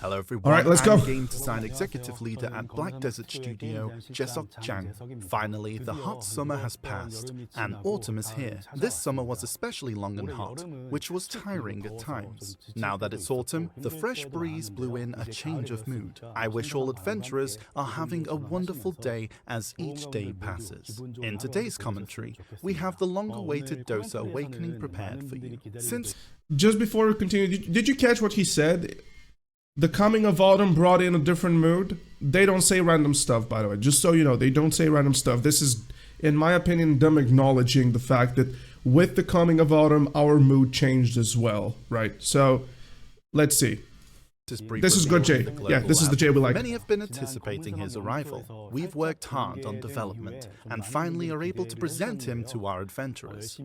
Hello everyone, all right, let's go. I'm Game Design Executive Leader at Black Desert Studio, Jesok Jang. Finally, the hot summer has passed, and autumn is here. This summer was especially long and hot, which was tiring at times. Now that it's autumn, the fresh breeze blew in a change of mood. I wish all adventurers are having a wonderful day as each day passes. In today's commentary, we have the long-awaited Dosa Awakening prepared for you. Since Just before we continue, did you catch what he said? The coming of autumn brought in a different mood. They don't say random stuff, by the way. Just so you know, they don't say random stuff. This is, in my opinion, them acknowledging the fact that with the coming of autumn, our mood changed as well, right? So, let's see. This is good, Jay. Yeah, this is the Jay we like. Many have been anticipating his arrival. We've worked hard on development and finally are able to present him to our adventurers.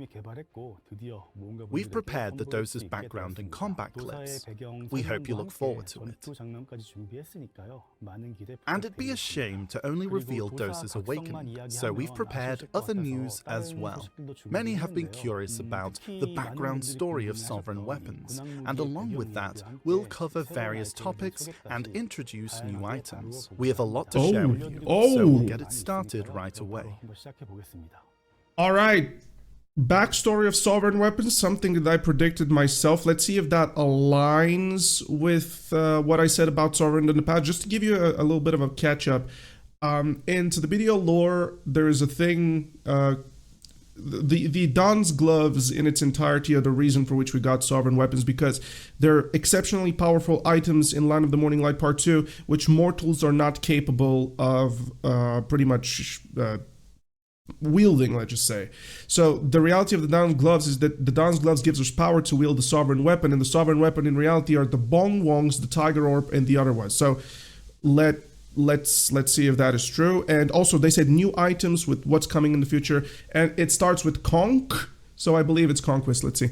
We've prepared the Dosa's background and combat clips. We hope you look forward to it. And it'd be a shame to only reveal Dosa's awakening, so we've prepared other news as well. Many have been curious about the background story of sovereign weapons, and along with that, we'll cover various topics and introduce new items. We have a lot to share with you, so we'll get it started right away. All right. Backstory of sovereign weapons, something that I predicted myself. Let's see if that aligns with what I said about sovereign in the past. Just to give you a little bit of a catch-up. Into the BDO lore, there is a thing... The Don's gloves in its entirety are the reason for which we got sovereign weapons, because they're exceptionally powerful items in Land of the Morning Light Part 2, which mortals are not capable of pretty much wielding, let's just say. So the reality of the Don's gloves is that the Don's gloves gives us power to wield the sovereign weapon, and the sovereign weapon in reality are the Bong Wongs, the Tiger Orb, and the other ones. So let's see if that is true. And also they said new items with what's coming in the future, and it starts with Conk, so I believe it's Conquest. Let's see.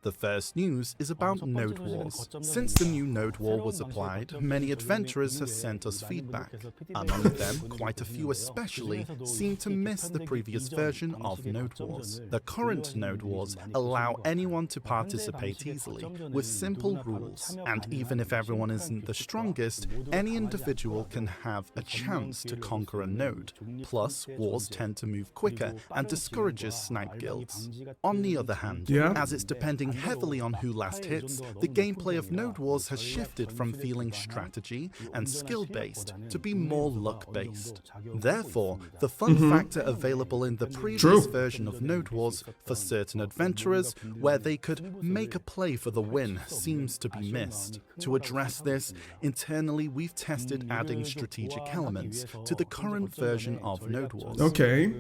The first news is about Node Wars. Since the new Node War was applied, many adventurers have sent us feedback. Among them, quite a few especially seem to miss the previous version of Node Wars. The current Node Wars allow anyone to participate easily, with simple rules, and even if everyone isn't the strongest, any individual can have a chance to conquer a node. Plus, wars tend to move quicker and discourages snipe guilds. On the other hand, as it's depending heavily on who last hits, the gameplay of Node Wars has shifted from feeling strategy and skill-based to be more luck-based. Therefore, the fun factor available in the previous version of Node Wars for certain adventurers, where they could make a play for the win, seems to be missed. To address this, internally we've tested adding strategic elements to the current version of Node Wars. Okay,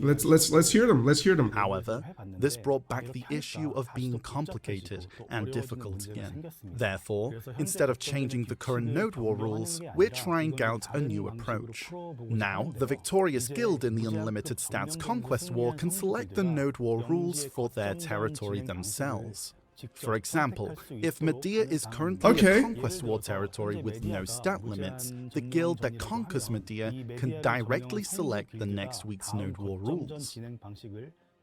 let's hear them. Let's hear them. However, this brought back the issue of being complicated and difficult again. Therefore, instead of changing the current Node War rules, we're trying out a new approach. Now, the victorious guild in the Unlimited Stats Conquest War can select the Node War rules for their territory themselves. For example, if Medea is currently a Conquest War territory with no stat limits, the guild that conquers Medea can directly select the next week's Node War rules.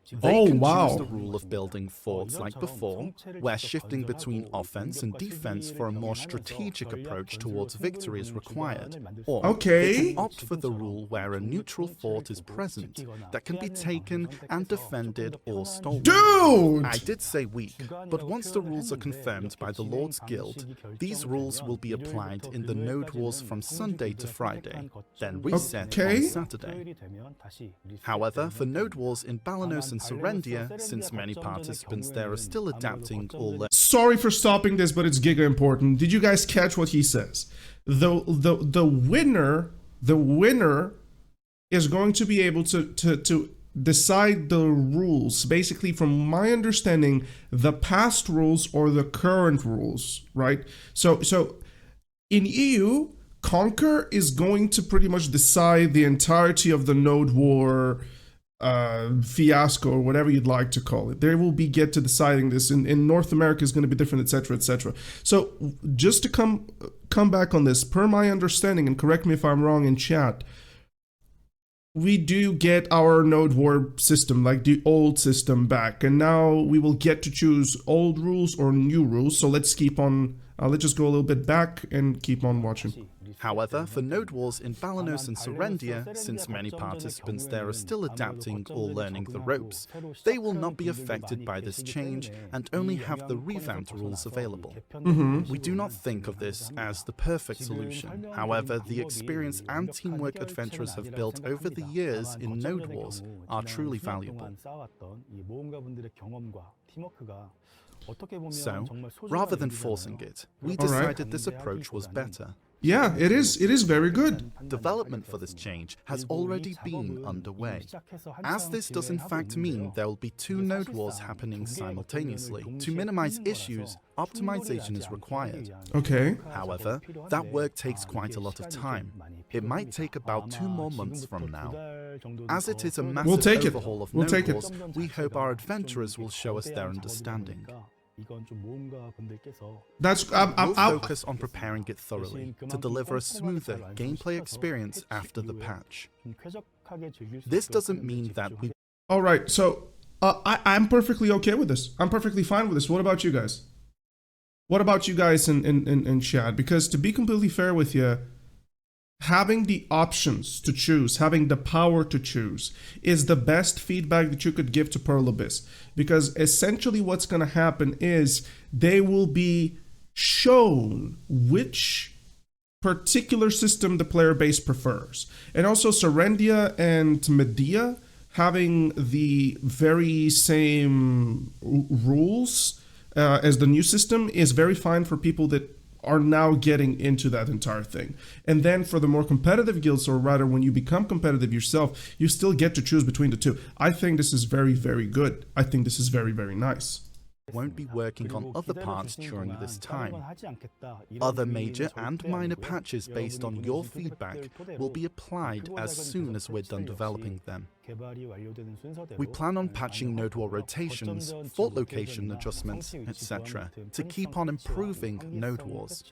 They can choose the rule of building forts like before, where shifting between offense and defense for a more strategic approach towards victory is required. Or they can opt for the rule where a neutral fort is present that can be taken and defended or stolen. Dude! I did say weak, but once the rules are confirmed by the Lord's Guild, these rules will be applied in the Node Wars from Sunday to Friday, then reset on Saturday. However, for Node Wars in Balanos and Serendia, since many participants there are still adapting all their... Sorry for stopping this, but it's giga important. Did you guys catch what he says? The winner is going to be able to decide the rules, basically, from my understanding, the past rules or the current rules, right? So in EU, Conquer is going to pretty much decide the entirety of the Node War fiasco, or whatever you'd like to call it. They will get to deciding this. In North America is going to be different, etc., etc. So just to come back on this, per my understanding, and correct me if I'm wrong in chat, we do get our Node War system, like the old system, back, and now we will get to choose old rules or new rules. So let's keep on Let's just go a little bit back and keep on watching. However, for node wars in Balanos and Serendia, since many participants there are still adapting or learning the ropes, they will not be affected by this change and only have the revamped rules available. We do not think of this as the perfect solution. However, the experience and teamwork adventurers have built over the years in node wars are truly valuable. So, rather than forcing it, we decided this approach was better. Yeah, it is. It is very good. Development for this change has already been underway, as this does in fact mean there will be 2 node wars happening simultaneously. To minimize issues, optimization is required. Okay. However, that work takes quite a lot of time. It might take about 2 more months from now. As it is a massive overhaul of node wars, we hope our adventurers will show us their understanding. We'll focus on preparing it thoroughly to deliver a smoother gameplay experience after the patch. This doesn't mean that we... Alright, so I'm perfectly okay with this. I'm perfectly fine with this. What about you guys? What about you guys in chat? Because to be completely fair with you, having the options to choose, having the power to choose, is the best feedback that you could give to Pearl Abyss. Because essentially what's going to happen is they will be shown which particular system the player base prefers. And also Serendia and Medea having the very same rules as the new system is very fine for people that are now getting into that entire thing. And then for the more competitive guilds, or rather when you become competitive yourself, you still get to choose between the two. I think this is very, very good. I think this is very, very nice. Won't be working on other parts during this time. Other major and minor patches based on your feedback will be applied as soon as we're done developing them. We plan on patching node war rotations, fault location adjustments, etc. to keep on improving node wars.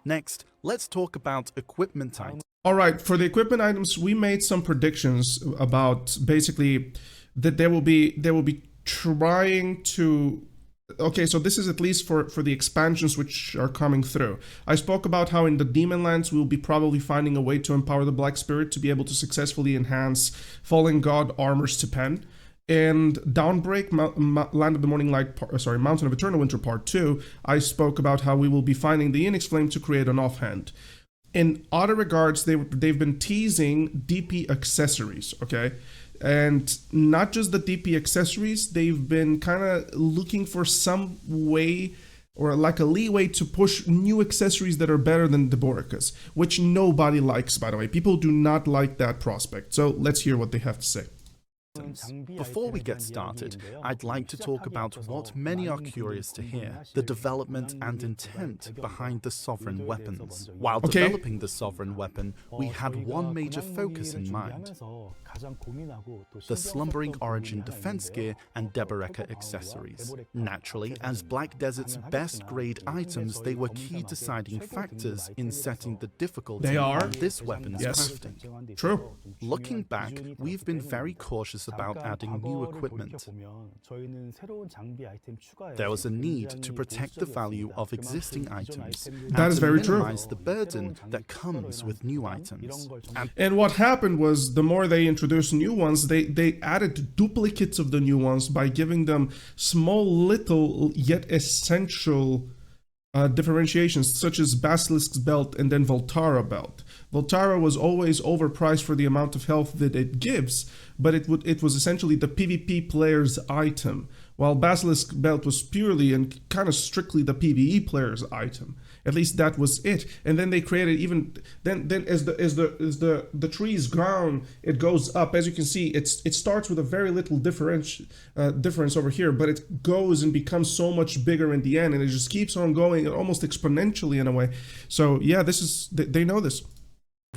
Next, let's talk about equipment items. Alright, for the equipment items, we made some predictions about basically that there will be trying to... Okay, so this is at least for the expansions which are coming through. I spoke about how in the Demon Lands we'll be probably finding a way to empower the Black Spirit to be able to successfully enhance Fallen God armors to pen. And Downbreak, Land of the Morning Light, Mountain of Eternal Winter Part 2, I spoke about how we will be finding the Enix Flame to create an offhand. In other regards, they've been teasing DP accessories, okay? And not just the DP accessories, they've been kind of looking for some way or like a leeway to push new accessories that are better than Deborekas, which nobody likes, by the way. People do not like that prospect. So let's hear what they have to say. Before we get started, I'd like to talk about what many are curious to hear, the development and intent behind the Sovereign weapons. While developing the Sovereign weapon, we had one major focus in mind: the Slumbering Origin defense gear and Deborekas accessories. Naturally, as Black Desert's best grade items, they were key deciding factors in setting the difficulty of this weapon's crafting. True. Looking back, we've been very cautious about adding new equipment. There was a need to protect the value of existing items and to minimize the burden that comes with new items. And what happened was, the more they introduced new ones, they added duplicates of the new ones by giving them small, little, yet essential differentiations, such as Basilisk's belt and then Voltara belt. Voltara was always overpriced for the amount of health that it gives, but it was essentially the PvP player's item, while Basilisk belt was purely and kind of strictly the PvE player's item. At least that was it. And then they created even then as the trees ground, it goes up. As you can see, it starts with a very little difference over here, but it goes and becomes so much bigger in the end, and it just keeps on going almost exponentially in a way. So yeah, they know this.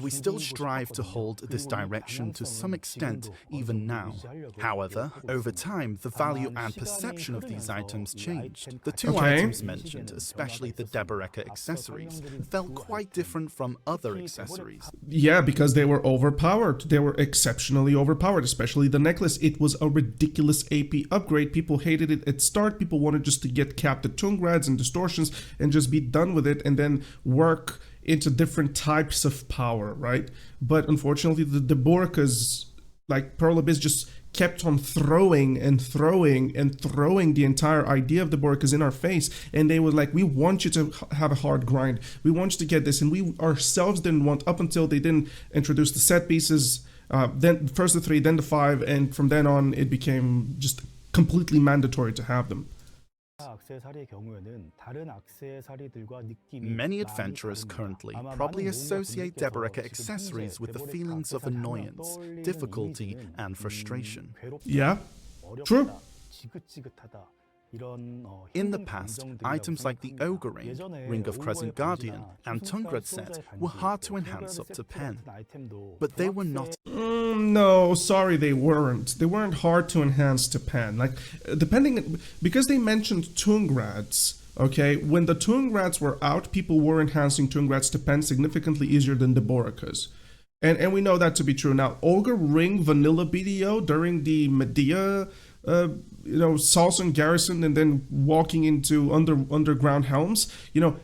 We still strive to hold this direction to some extent even now. However, over time, the value and perception of these items changed. The two items mentioned, especially the Deborekas accessories, felt quite different from other accessories. Yeah, because they were overpowered. They were exceptionally overpowered, especially the necklace. It was a ridiculous AP upgrade. People hated it at start. People wanted just to get capped at Tungrads and distortions and just be done with it and then work into different types of power, right? But unfortunately, the Deborekas, like Pearl Abyss, just kept on throwing and throwing and throwing the entire idea of the Deborekas in our face. And they were like, we want you to have a hard grind. We want you to get this. And we ourselves didn't want, up until they didn't introduce the set pieces, then first the 3, then the 5, and from then on, it became just completely mandatory to have them. Many adventurers currently probably associate Deborekas accessories with the feelings of annoyance, difficulty, and frustration. Yeah, true. In the past, items like the Ogre Ring, Ring of Crescent Guardian, and Tungrad set were hard to enhance up to pen, but they were not. No, sorry, they weren't. They weren't hard to enhance to pen. Like, because they mentioned Tungrads, okay, when the Tungrads were out, people were enhancing Tungrads to pen significantly easier than Deborekas. And we know that to be true. Now, Ogre Ring Vanilla BDO during the Medea Salsa and Garrison, and then walking into underground helms,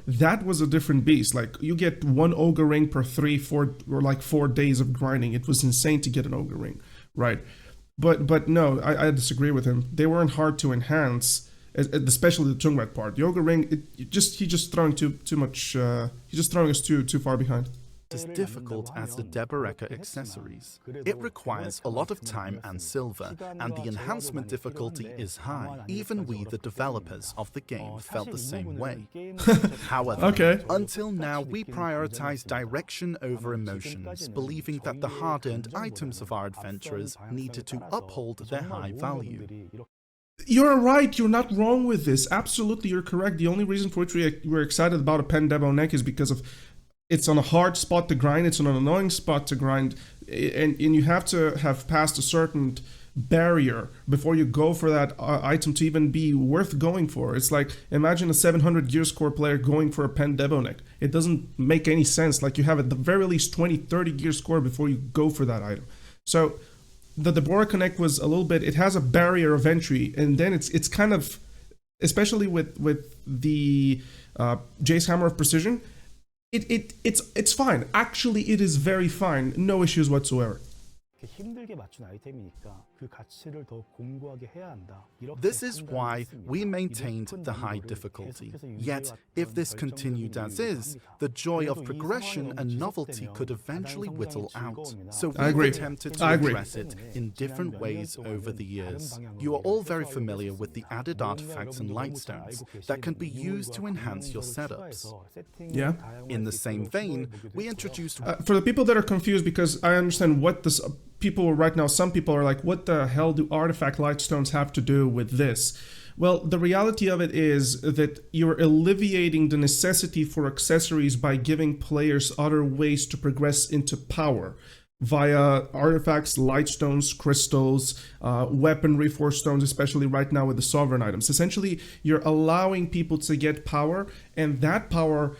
that was a different beast. Like, you get 1 Ogre Ring per 3, 4, or like 4 days of grinding. It was insane to get an Ogre Ring, right? But no, I disagree with him. They weren't hard to enhance, especially the Tungrad part. The Ogre Ring, he's just throwing too much. He's just throwing us too far behind. As difficult as the Deborekas accessories. It requires a lot of time and silver, and the enhancement difficulty is high. Even we, the developers of the game, felt the same way. However, until now, we prioritize direction over emotions, believing that the hard-earned items of our adventurers needed to uphold their high value. You're right, you're not wrong with this. Absolutely, you're correct. The only reason for which we're excited about a Pen Debo neck is because of it's on a hard spot to grind, it's on an annoying spot to grind, and you have to have passed a certain barrier before you go for that item to even be worth going for. It's like, imagine a 700 gear score player going for a Pen Debo neck. It doesn't make any sense. Like, you have at the very least 20, 30 gear score before you go for that item. So the Deborekas neck was a little bit, it has a barrier of entry, and then it's kind of, especially with the Jace Hammer of Precision, it's fine. Actually, it is very fine. No issues whatsoever. This is why we maintained the high difficulty. Yet, if this continued as is, the joy of progression and novelty could eventually whittle out. So we've attempted to address it in different ways over the years. You are all very familiar with the added artifacts and lightstones that can be used to enhance your setups. Yeah. In the same vein, we introduced... for the people that are confused, because I understand what this... People right now, some people are like, what the hell do artifact lightstones have to do with this? Well, the reality of it is that you're alleviating the necessity for accessories by giving players other ways to progress into power via artifacts, lightstones, crystals, weaponry, force stones, especially right now with the sovereign items. Essentially, you're allowing people to get power, and that power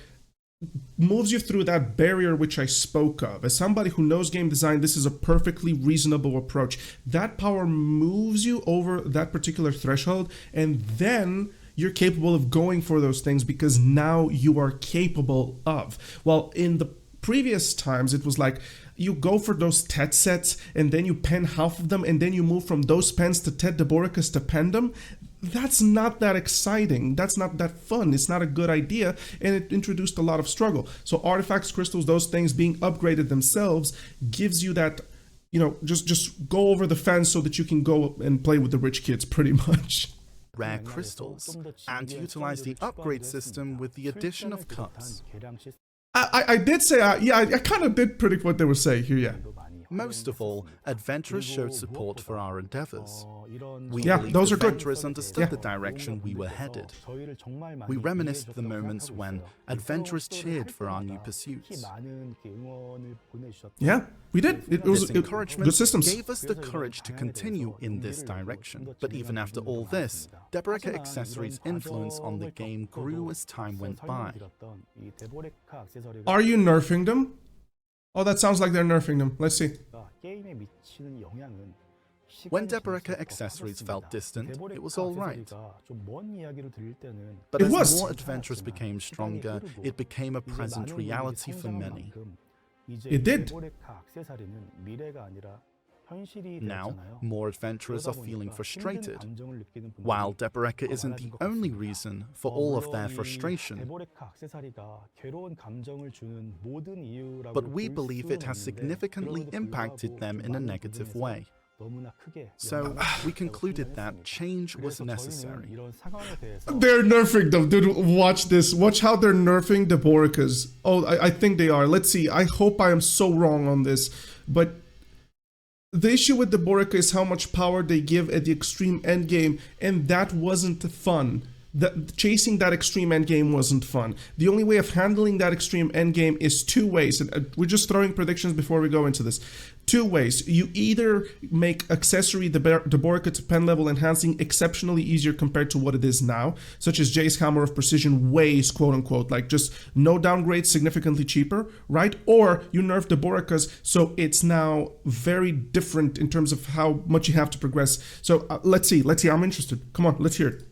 moves you through that barrier which I spoke of. As somebody who knows game design, this is a perfectly reasonable approach. That power moves you over that particular threshold, and then you're capable of going for those things because now you are capable of. Well, in the previous times, it was like you go for those Tet sets, and then you pen half of them, and then you move from those pens to Tet Deborekas to pen them. That's not that exciting. That's not that fun. It's not a good idea, and it introduced a lot of struggle. So artifacts, crystals, those things being upgraded themselves gives you that, just go over the fence so that you can go and play with the rich kids, pretty much. Rare crystals, and utilize the upgrade system with the addition of cups. I did say, I kind of did predict what they would say here, yeah. Most of all, adventurers showed support for our endeavors. We Yeah, believe those are good. adventurers understood the direction we were headed. We reminisced the moments when adventurers cheered for our new pursuits. Yeah, we did. It was This encouragement good systems. gave us the courage to continue in this direction. But even after all this, Deborekas accessories' influence on the game grew as time went by. Are you nerfing them? Oh, that sounds like they're nerfing them. Let's see. When Deborekas accessories felt distant, it was alright. But It as was. more adventurers became stronger, it became a present reality for many. It did. Now, more adventurers are feeling frustrated. While Deborekas isn't the only reason for all of their frustration, but we believe it has significantly impacted them in a negative way. So, we concluded that change was necessary. They're nerfing them, dude. Watch this. Watch how they're nerfing Deborekas. Oh, I think they are. Let's see. I hope I am so wrong on this. But the issue with Deborekas is how much power they give at the extreme endgame, and that wasn't fun. Chasing that extreme endgame wasn't fun. The only way of handling that extreme endgame is two ways. And we're just throwing predictions before we go into this. Two ways. You either make accessory Deborekas to pen level enhancing exceptionally easier compared to what it is now, such as Jay's Hammer of Precision weighs, quote unquote, like just no downgrades, significantly cheaper, right? Or you nerf Deborekas so it's now very different in terms of how much you have to progress. So let's see. I'm interested. Come on, let's hear it.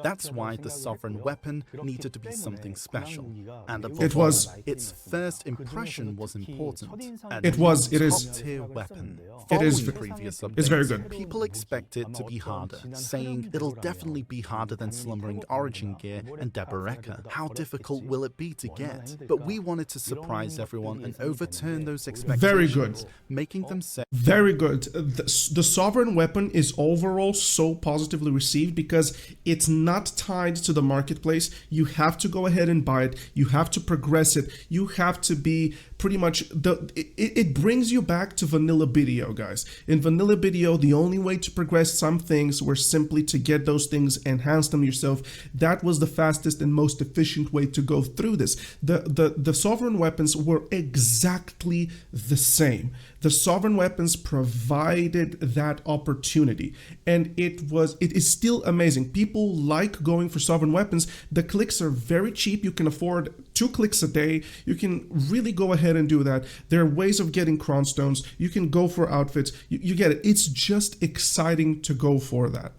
That's why the sovereign weapon needed to be something special. And above It was. all, its first impression was important. It was. It is. Top-tier weapon. It is. Following previous updates, It's very good. People expect it to be harder, saying it'll definitely be harder than Slumbering Origin Gear and Deborekas. How difficult will it be to get? But we wanted to surprise everyone and overturn those expectations. Very good. Making them say Very good. The sovereign weapon is overall so positively received because it's not tied to the marketplace. You have to go ahead and buy it. You have to progress it. You have to be pretty much it brings you back to vanilla BDO, guys. In vanilla BDO, the only way to progress some things were simply to get those things, enhance them yourself. That was the fastest and most efficient way to go through this. The sovereign weapons were exactly the same. The sovereign weapons provided that opportunity, and it is still amazing. People like going for sovereign weapons. The clicks are very cheap. You can afford 2 clicks a day. You can really go ahead and do that. There are ways of getting crown stones. You can go for outfits. You get it. It's just exciting to go for that.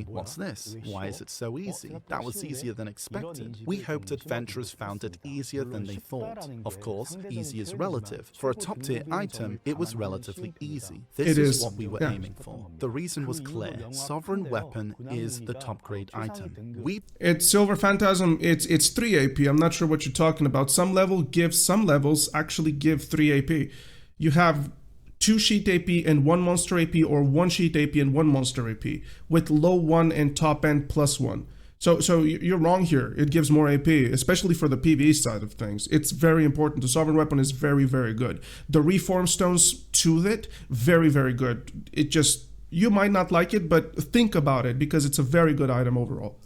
what's this? Why is it so easy? That was easier than expected. We hoped adventurers found it easier than they thought. Of course, easy is relative. For a top-tier item, it was relatively easy. This is what we were aiming for. The reason was clear. Sovereign Weapon is the top-grade item. It's Silver Phantasm, it's 3 AP. I'm not sure what you're talking about. Some levels actually give 3 AP. You have 2 sheet AP and 1 monster AP, or 1 sheet AP and 1 monster AP, with low 1 and top end +1. So you're wrong here. It gives more AP, especially for the PvE side of things. It's very important. The Sovereign Weapon is very, very good. The Reform Stones to it, very, very good. It just, you might not like it, but think about it, because it's a very good item overall.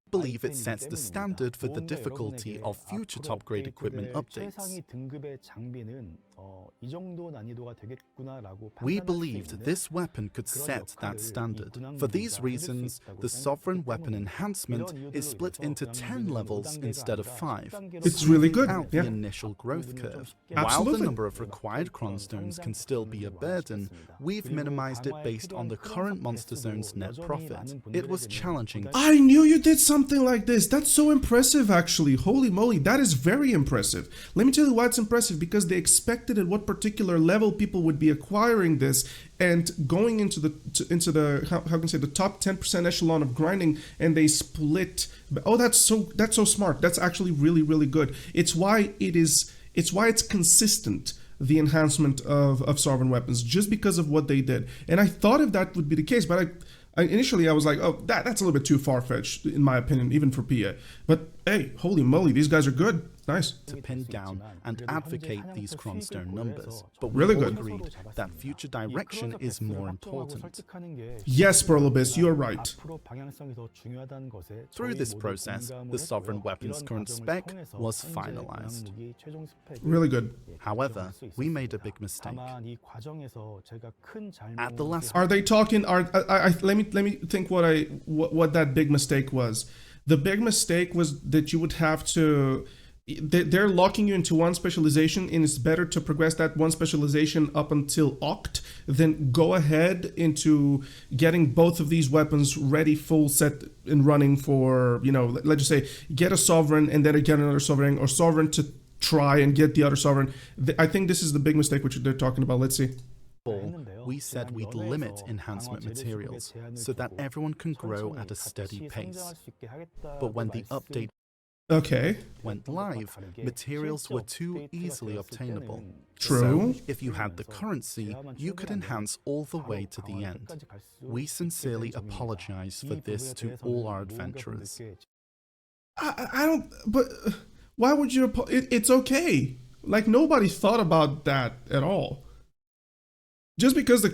I believe it sets the standard for the difficulty of future top-grade equipment updates. We believed this weapon could set that standard. For these reasons, the Sovereign Weapon enhancement is split into 10 levels instead of 5. It's really good, out the initial growth curve. While the number of required cronstones can still be a burden, we've minimized it based on the current Monster Zone's net profit. It was challenging. I knew you did something like this. That's so impressive, actually. Holy moly, that is very impressive. Let me tell you why it's impressive, because they expected at what particular level people would be acquiring this and going into the how can I say, the top 10% echelon of grinding, and they split. Oh, that's so smart. That's actually really, really good. It's why it's consistent, the enhancement of Sovereign Weapons, just because of what they did. And I thought if that would be the case, but initially I was like, oh, that's a little bit too far-fetched, in my opinion, even for PA. But hey, holy moly, these guys are good. Nice. To pin down and advocate these cronstone numbers, but we Really all good. agreed that future direction is more important. Yes, Perlobis, you are right. Through this process, the sovereign weapon's current spec was finalized. Really good. However, we made a big mistake. At the last Are they talking? Let me think what that big mistake was. The big mistake was that you would have to. They're locking you into one specialization, and it's better to progress that one specialization up until Oct than go ahead into getting both of these weapons ready, full set and running for, let's just say, get a sovereign and then get another sovereign, or sovereign to try and get the other sovereign. I think this is the big mistake which they're talking about. Let's see. we said we'd limit enhancement materials so that everyone can grow at a steady pace. But when the update went live, materials were too easily obtainable. True. So, if you had the currency, you could enhance all the way to the end. We sincerely apologize for this to all our adventurers. I don't, but why would you, it's okay. Like, nobody thought about that at all. Just because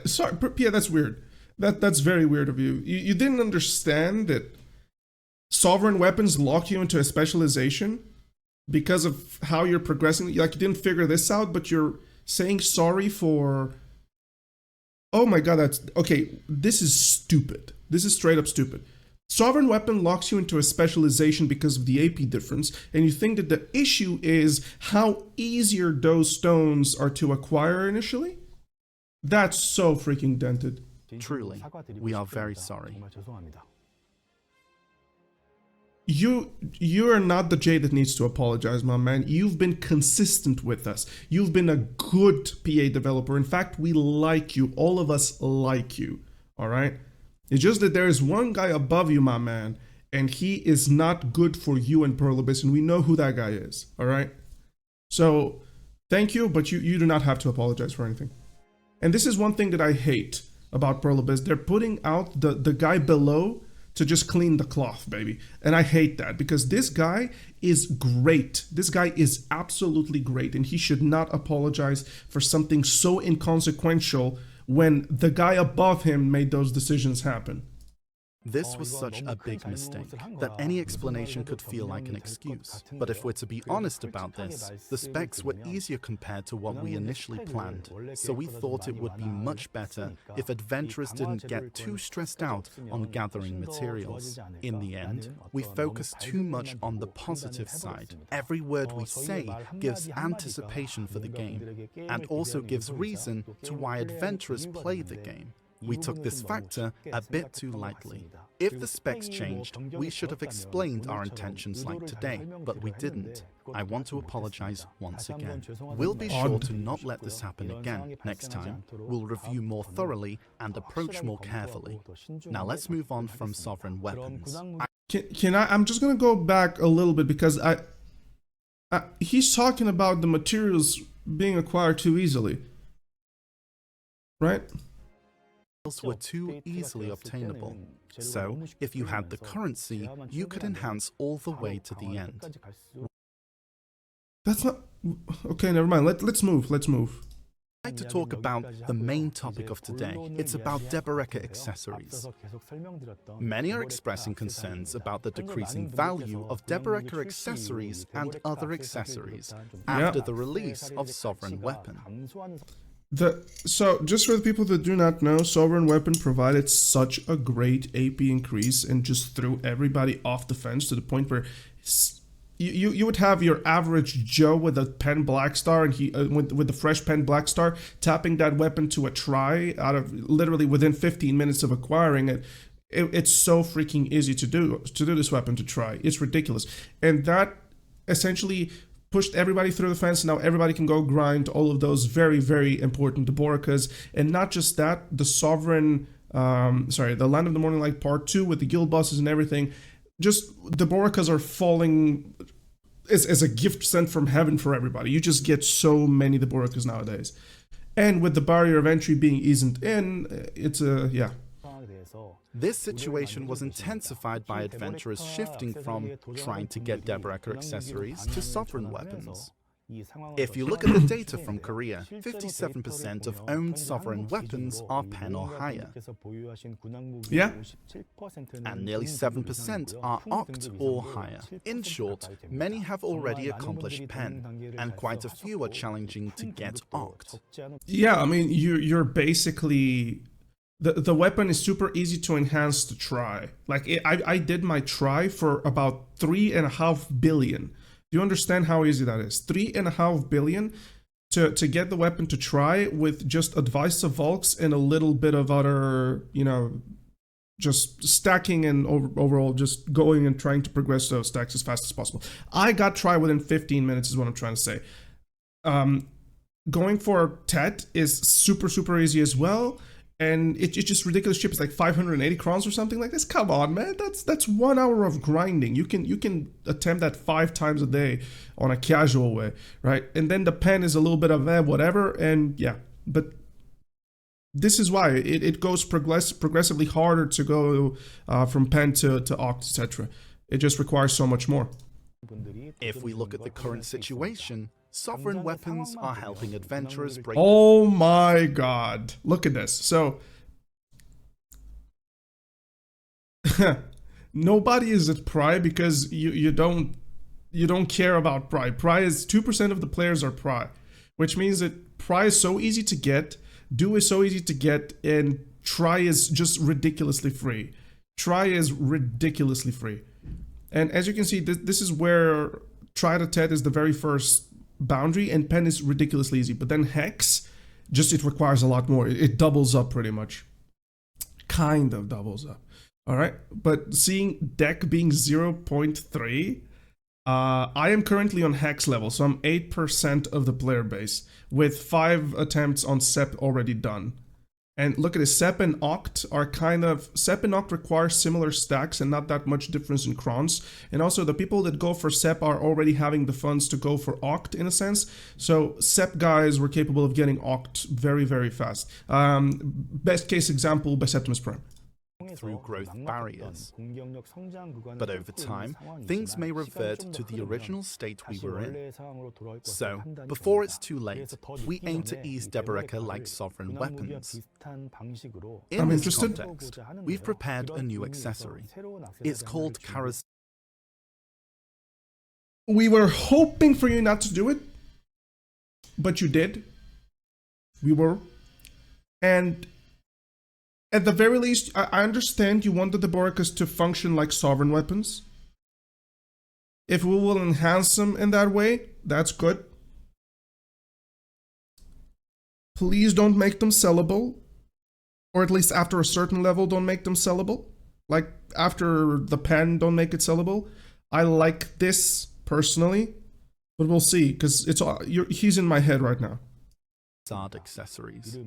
sorry, Pia, that's weird. That's very weird of you. You didn't understand that sovereign weapons lock you into a specialization because of how you're progressing. Like, you didn't figure this out, but you're saying sorry for... Oh my god, that's... Okay, this is stupid. This is straight up stupid. Sovereign weapon locks you into a specialization because of the AP difference, and you think that the issue is how easier those stones are to acquire initially? That's so freaking dented. Truly, we are very sorry. You are not the J that needs to apologize, my man. You've been consistent with us. You've been a good PA developer. In fact, we like you. All of us like you. All right? It's just that there is one guy above you, my man, and he is not good for you and Perlobis, and we know who that guy is. All right? So, thank you, but you do not have to apologize for anything. And this is one thing that I hate about Perlobis. They're putting out the guy below to just clean the cloth, baby. And I hate that because this guy is great. This guy is absolutely great, and he should not apologize for something so inconsequential when the guy above him made those decisions happen. This was such a big mistake that any explanation could feel like an excuse. But if we're to be honest about this, the specs were easier compared to what we initially planned, so we thought it would be much better if adventurers didn't get too stressed out on gathering materials. In the end, we focused too much on the positive side. Every word we say gives anticipation for the game, and also gives reason to why adventurers play the game. We took this factor a bit too lightly. If the specs changed, we should have explained our intentions like today, but we didn't. I want to apologize once again. We'll be sure to not let this happen again. Next time, we'll review more thoroughly and approach more carefully. Now let's move on from sovereign weapons. I'm just gonna go back a little bit because he's talking about the materials being acquired too easily, right? Were too easily obtainable. So, if you had the currency, you could enhance all the way to the end. That's not... Okay, never mind. Let's move. I'd like to talk about the main topic of today. It's about Deborekas accessories. Many are expressing concerns about the decreasing value of Deborekas accessories and other accessories after the release of Sovereign Weapon. So, just for the people that do not know, Sovereign Weapon provided such a great AP increase and just threw everybody off the fence to the point where you would have your average Joe with a pen black star and he with the fresh pen black star tapping that weapon to a try out of literally within 15 minutes of acquiring it. It's so freaking easy to do this weapon to try. It's ridiculous, and that essentially pushed everybody through the fence. Now everybody can go grind all of those very, very important Deborekas. And not just that, the Sovereign, the Land of the Morning Light Part 2 with the guild bosses and everything, just Deborekas are falling as a gift sent from heaven for everybody. You just get so many Deborekas nowadays. And with the barrier of entry being eased in, it's yeah. This situation was intensified by adventurers shifting from trying to get Deborekas accessories to sovereign weapons. If you look at the data from Korea, 57% of owned sovereign weapons are pen or higher. Yeah. And nearly 7% are oct or higher. In short, many have already accomplished pen, and quite a few are challenging to get oct. Yeah, I mean, you're basically... The weapon is super easy to enhance to try. Like, I did my try for about 3.5 billion. Do you understand how easy that is? 3.5 billion to get the weapon to try with just advice of Volks and a little bit of other, you know, just stacking and overall just going and trying to progress those stacks as fast as possible. I got try within 15 minutes is what I'm trying to say. Going for Tet is super easy as well. And it's just ridiculous cheap. It's like 580 crowns or something like this. Come on, man. That's 1 hour of grinding. You can attempt that 5 times a day on a casual way, right? And then the pen is a little bit of whatever. And yeah, but this is why it goes progressively harder to go from pen to oct, etc. It just requires so much more. If we look at the current situation, sovereign weapons are helping adventurers break... Oh my god. Look at this. So... nobody is at Pry because you don't care about Pry. Pry is 2% of the players are Pry, which means that Pry is so easy to get, Do is so easy to get, and Try is just ridiculously free. Try is ridiculously free. And as you can see, this is where Try to Tet is the very first boundary, and pen is ridiculously easy. But then hex, just it requires a lot more. It doubles up pretty much. Kind of doubles up. All right. But seeing deck being 0.3, I am currently on hex level, so I'm 8% of the player base with 5 attempts on SEP already done. And look at this, SEP and Oct are kind of... SEP and Oct require similar stacks and not that much difference in crons. And also the people that go for SEP are already having the funds to go for Oct in a sense. So SEP guys were capable of getting Oct very fast. Best case example by Septimus Prime. Through growth barriers. But over time, things may revert to the original state we were in. So, before it's too late, we aim to ease Deborekas-like sovereign weapons. In this context, we've prepared a new accessory. It's called Karezad. We were hoping for you not to do it, but you did. We were. And at the very least, I understand you want the Deborekas to function like sovereign weapons. If we will enhance them in that way, that's good. Please don't make them sellable. Or at least after a certain level, don't make them sellable. Like after the pen, don't make it sellable. I like this personally, but we'll see, because he's in my head right now. Karezad accessories.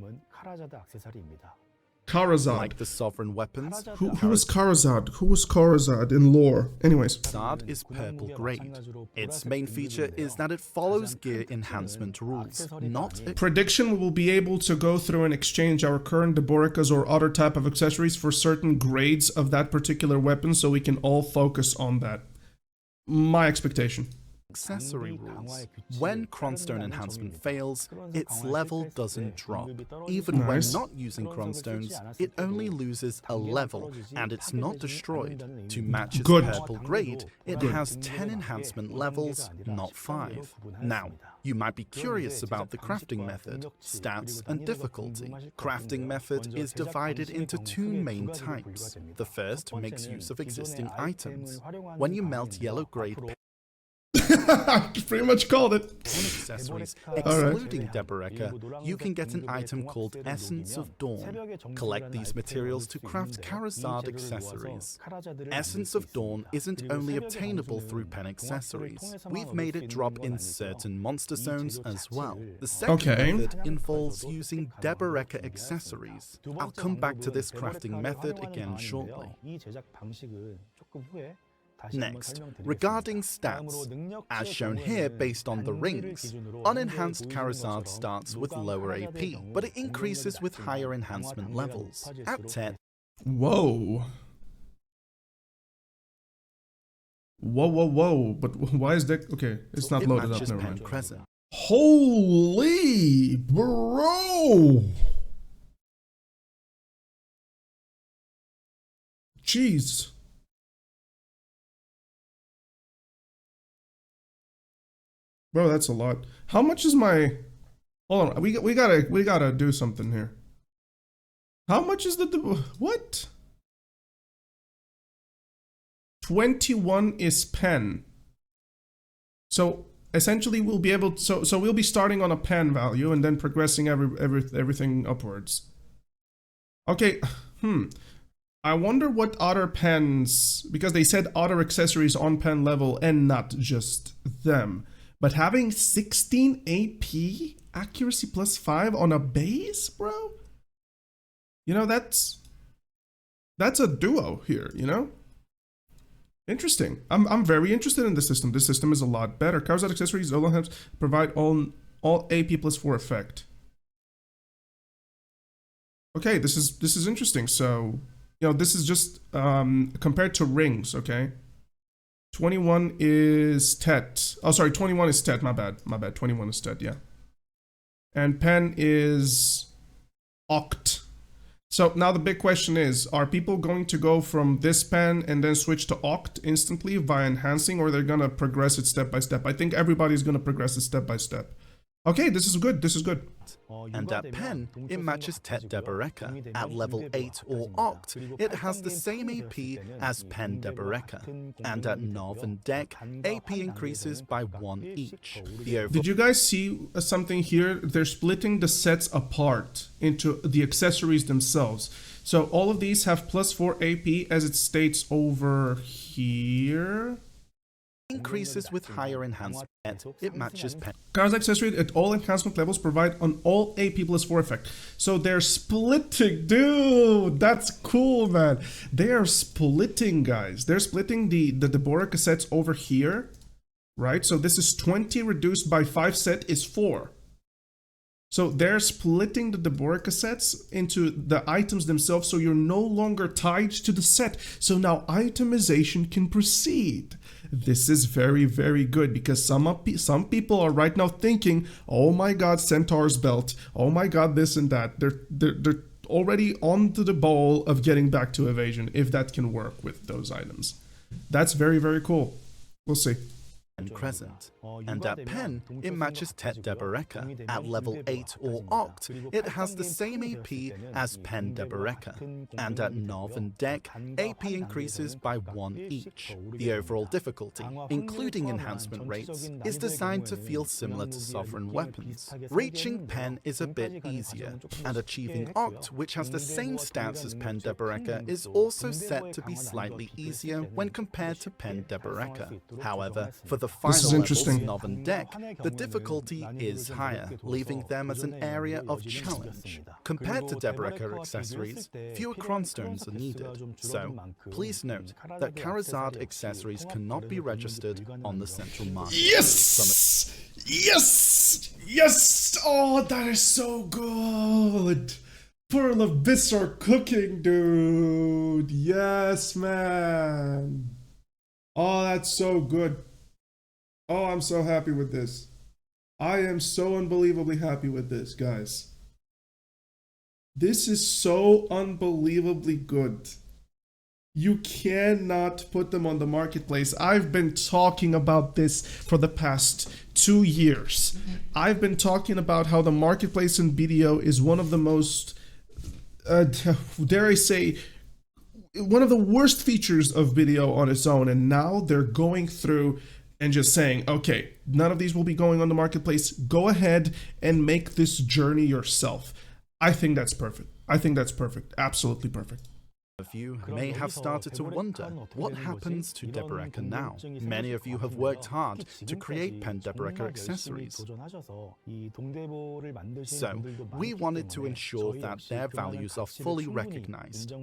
Karezad. Like the sovereign weapons. Who was Karezad? Who was Karezad in lore? Anyways. Karezad is purple grade. Its main feature is that it follows gear enhancement rules, not... Prediction: we will be able to go through and exchange our current Deborekas or other type of accessories for certain grades of that particular weapon, so we can all focus on that. My expectation. Accessory rules. When Cronstone enhancement fails, its level doesn't drop. Even when not using Cronstones, it only loses a level, and it's not destroyed. To match its purple grade, it has 10 enhancement levels, not 5. Now, you might be curious about the crafting method, stats, and difficulty. Crafting method is divided into 2 main types. The first makes use of existing items. When you melt yellow grade I pretty much called it. accessories, excluding Deborekas, you can get an item called Essence of Dawn. Collect these materials to craft Karezad accessories. Essence of Dawn isn't only obtainable through pen accessories. We've made it drop in certain monster zones as well. The second method involves using Deborekas accessories. I'll come back to this crafting method again shortly. Next, regarding stats, as shown here based on the rings, unenhanced Karezad starts with lower AP, but it increases with higher enhancement levels. At 10, Whoa. Whoa. But why is that? Okay, it's not It loaded up. matches Never pen mind. crescent. Holy bro. Jeez. Bro, that's a lot. How much is my... Hold on, we gotta do something here. How much is the... What? 21 is pen. So essentially we'll be able to, so we'll be starting on a pen value and then progressing everything upwards. Okay, I wonder what other pens, because they said other accessories on pen level and not just them. But having 16 AP, accuracy +5 on a base, bro? You know, that's a duo here, you know? Interesting. I'm very interested in this system. This system is a lot better. Karezad accessories LOML provide all AP +4 effect. Okay, this is interesting. So, you know, this is just compared to rings, okay? 21 is Tet. Oh, sorry, 21 is Tet. My bad. 21 is Tet, yeah. And pen is Oct. So now the big question is, are people going to go from this pen and then switch to Oct instantly via enhancing, or they're going to progress it step by step? I think everybody's going to progress it step by step. Okay, this is good. This is good. And at pen, it matches Tet Deborekas. At level 8 or Oct, it has the same AP as pen Deborekas. And at Nov and Dec, AP increases by 1 each. Did you guys see something here? They're splitting the sets apart into the accessories themselves. So all of these have +4 AP as it states over here. Increases with higher enhancement. It matches pen. Karezad accessory at all enhancement levels provide an all AP +4 effect. So they're splitting, dude. That's cool, man. They are splitting, guys. They're splitting the Deborekas sets over here, right? So this is 20 reduced by 5 set is 4. So they're splitting the Deborekas sets into the items themselves, so you're no longer tied to the set. So now itemization can proceed. This is very, very good, because some people are right now thinking, oh my god, Centaur's belt, oh my god, this and that. They're already onto the ball of getting back to evasion, if that can work with those items. That's very, very cool. We'll see. And crescent. And at pen, it matches Tet Deborekas. At level 8 or Oct, it has the same AP as pen Deborekas. And at Nov and Dec, AP increases by 1 each. The overall difficulty, including enhancement rates, is designed to feel similar to sovereign weapons. Reaching pen is a bit easier, and achieving Oct, which has the same stats as pen Deborekas, is also set to be slightly easier when compared to pen Deborekas. However, for the final levels, Nov and Dec, the difficulty is higher, leaving them as an area of challenge. Compared to Deborekas accessories, fewer cronstones are needed, so please note that Karezad accessories cannot be registered on the central market. Yes! Yes! Oh, that is so good! Pearl of Visor cooking, dude! Yes, man! Oh, that's so good. Oh, I'm so happy with this. I am so unbelievably happy with this, guys. This is so unbelievably good. You cannot put them on the marketplace. I've been talking about this for the past 2 years. I've been talking about how the marketplace in BDO is one of the most, dare I say, one of the worst features of BDO on its own. And now they're going through and just saying, okay, none of these will be going on the marketplace. Go ahead and make this journey yourself. I think that's perfect. I think that's perfect. Absolutely perfect. Of you may have started to wonder what happens to Deborekas now. Many of you have worked hard to create pen Deborekas accessories. So, we wanted to ensure that their values are fully recognized.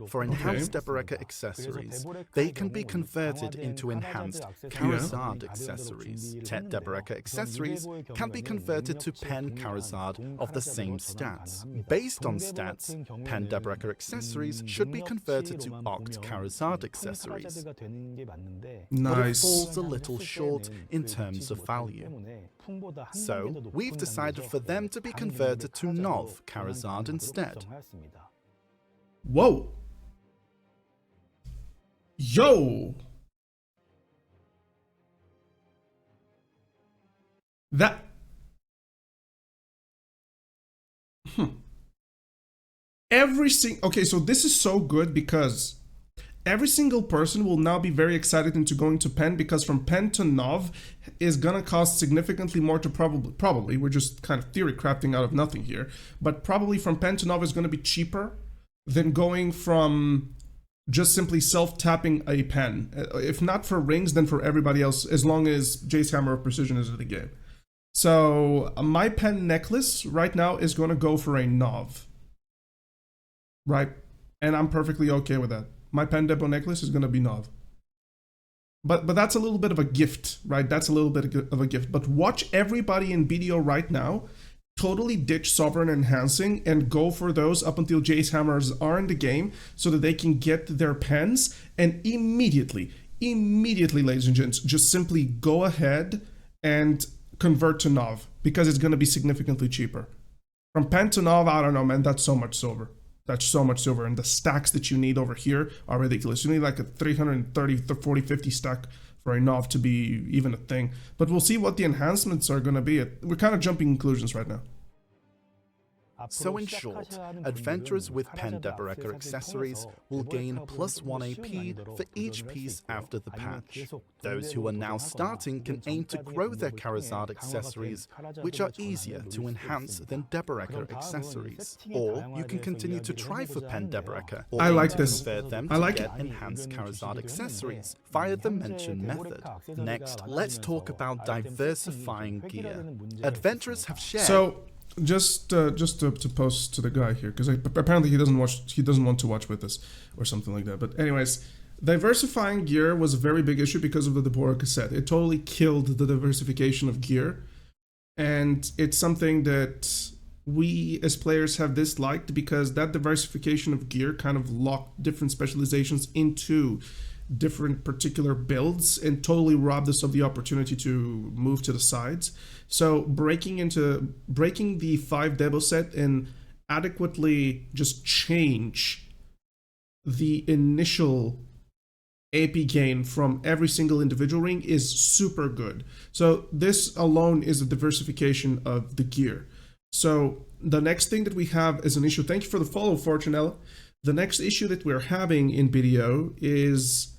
For enhanced Deborekas accessories, they can be converted into enhanced Karezad accessories. Tet Deborekas accessories can be converted to pen Karezad of the same stats. Based on stats, pen Deborekas accessories should could be converted to Oct Karezad accessories, but it Nice. falls a little short in terms of value. So, we've decided for them to be converted to Nov Karezad instead. Whoa. Yo. That. Okay, so this is so good because every single person will now be very excited into going to Pen, because from Pen to Nov is gonna cost significantly more to probably, we're just kind of theory crafting out of nothing here, but probably from Pen to Nov is gonna be cheaper than going from just simply self-tapping a pen. If not for rings, then for everybody else, as long as Jace Hammer of Precision is in the game. So my pen necklace right now is gonna go for a Nov. Right? And I'm perfectly okay with that. My pen Debo necklace is gonna be Nov. But that's a little bit of a gift, right? That's a little bit of a gift. But watch everybody in BDO right now totally ditch Sovereign Enhancing and go for those up until Jace Hammers are in the game so that they can get their pens, and immediately, ladies and gents, just simply go ahead and convert to Nov, because it's gonna be significantly cheaper. From pen to Nov, I don't know, man, that's so much silver. That's so much silver, and the stacks that you need over here are ridiculous. You need like a 330, 40, 50 stack for a Nov to be even a thing. But we'll see what the enhancements are going to be. We're kind of jumping conclusions right now. So in short, adventurers with Pen Deborekas accessories will gain +1 AP for each piece after the patch. Those who are now starting can aim to grow their Karezad accessories, which are easier to enhance than Deborekas accessories. Or you can continue to try for Pen Deborekas, or I like to this. convert them I to like get enhanced Karezad accessories via the mentioned method. Next, let's talk about diversifying gear. Adventurers have shared... So, just to post to the guy here, because apparently he doesn't want to watch with us or something like that. But anyways, diversifying gear was a very big issue because of the Deborekas set. It totally killed the diversification of gear, and it's something that we as players have disliked, because that diversification of gear kind of locked different specializations into different particular builds and totally robbed us of the opportunity to move to the sides. So breaking the 5 Debo set and adequately just change the initial AP gain from every single individual ring is super good. So this alone is a diversification of the gear. So the next thing that we have as an issue, thank you for the follow, Fortunella. The next issue that we're having in BDO is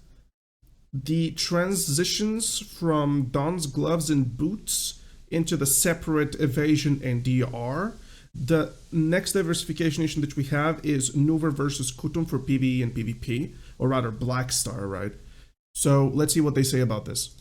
the transitions from Don's gloves and boots into the separate evasion and DR. The next diversification issue that we have is Nuver versus Kutum for PvE and PvP, or rather Black Star, right? So let's see what they say about this.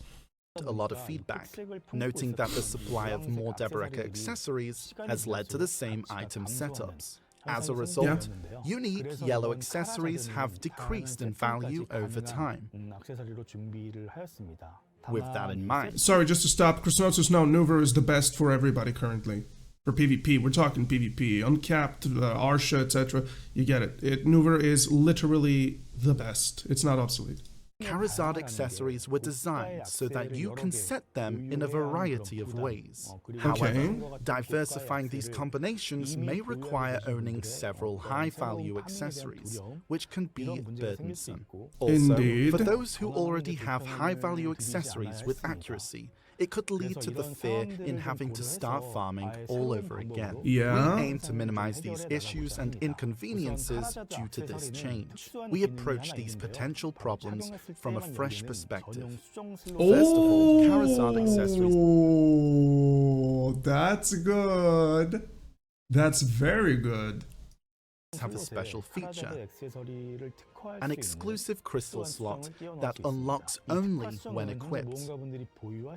A lot of feedback, noting that the supply of more Deborekas accessories has led to the same item setups. As a result, unique yellow accessories have decreased in value over time. With that in mind... Sorry, just to stop, Chrysonotus, no, Nuver is the best for everybody currently. For PvP, we're talking PvP, uncapped, Arsha, etc. You get it. Nuver is literally the best. It's not obsolete. Karezad accessories were designed so that you can set them in a variety of ways. However, diversifying these combinations may require owning several high-value accessories, which can be burdensome. Also, Indeed. for those who already have high-value accessories with accuracy, it could lead to the fear in having to start farming all over again. Yeah. We aim to minimize these issues and inconveniences due to this change. We approach these potential problems from a fresh perspective. First of all, Karezad accessories. Oh, that's good. That's very good. Have a special feature, an exclusive crystal slot that unlocks only when equipped.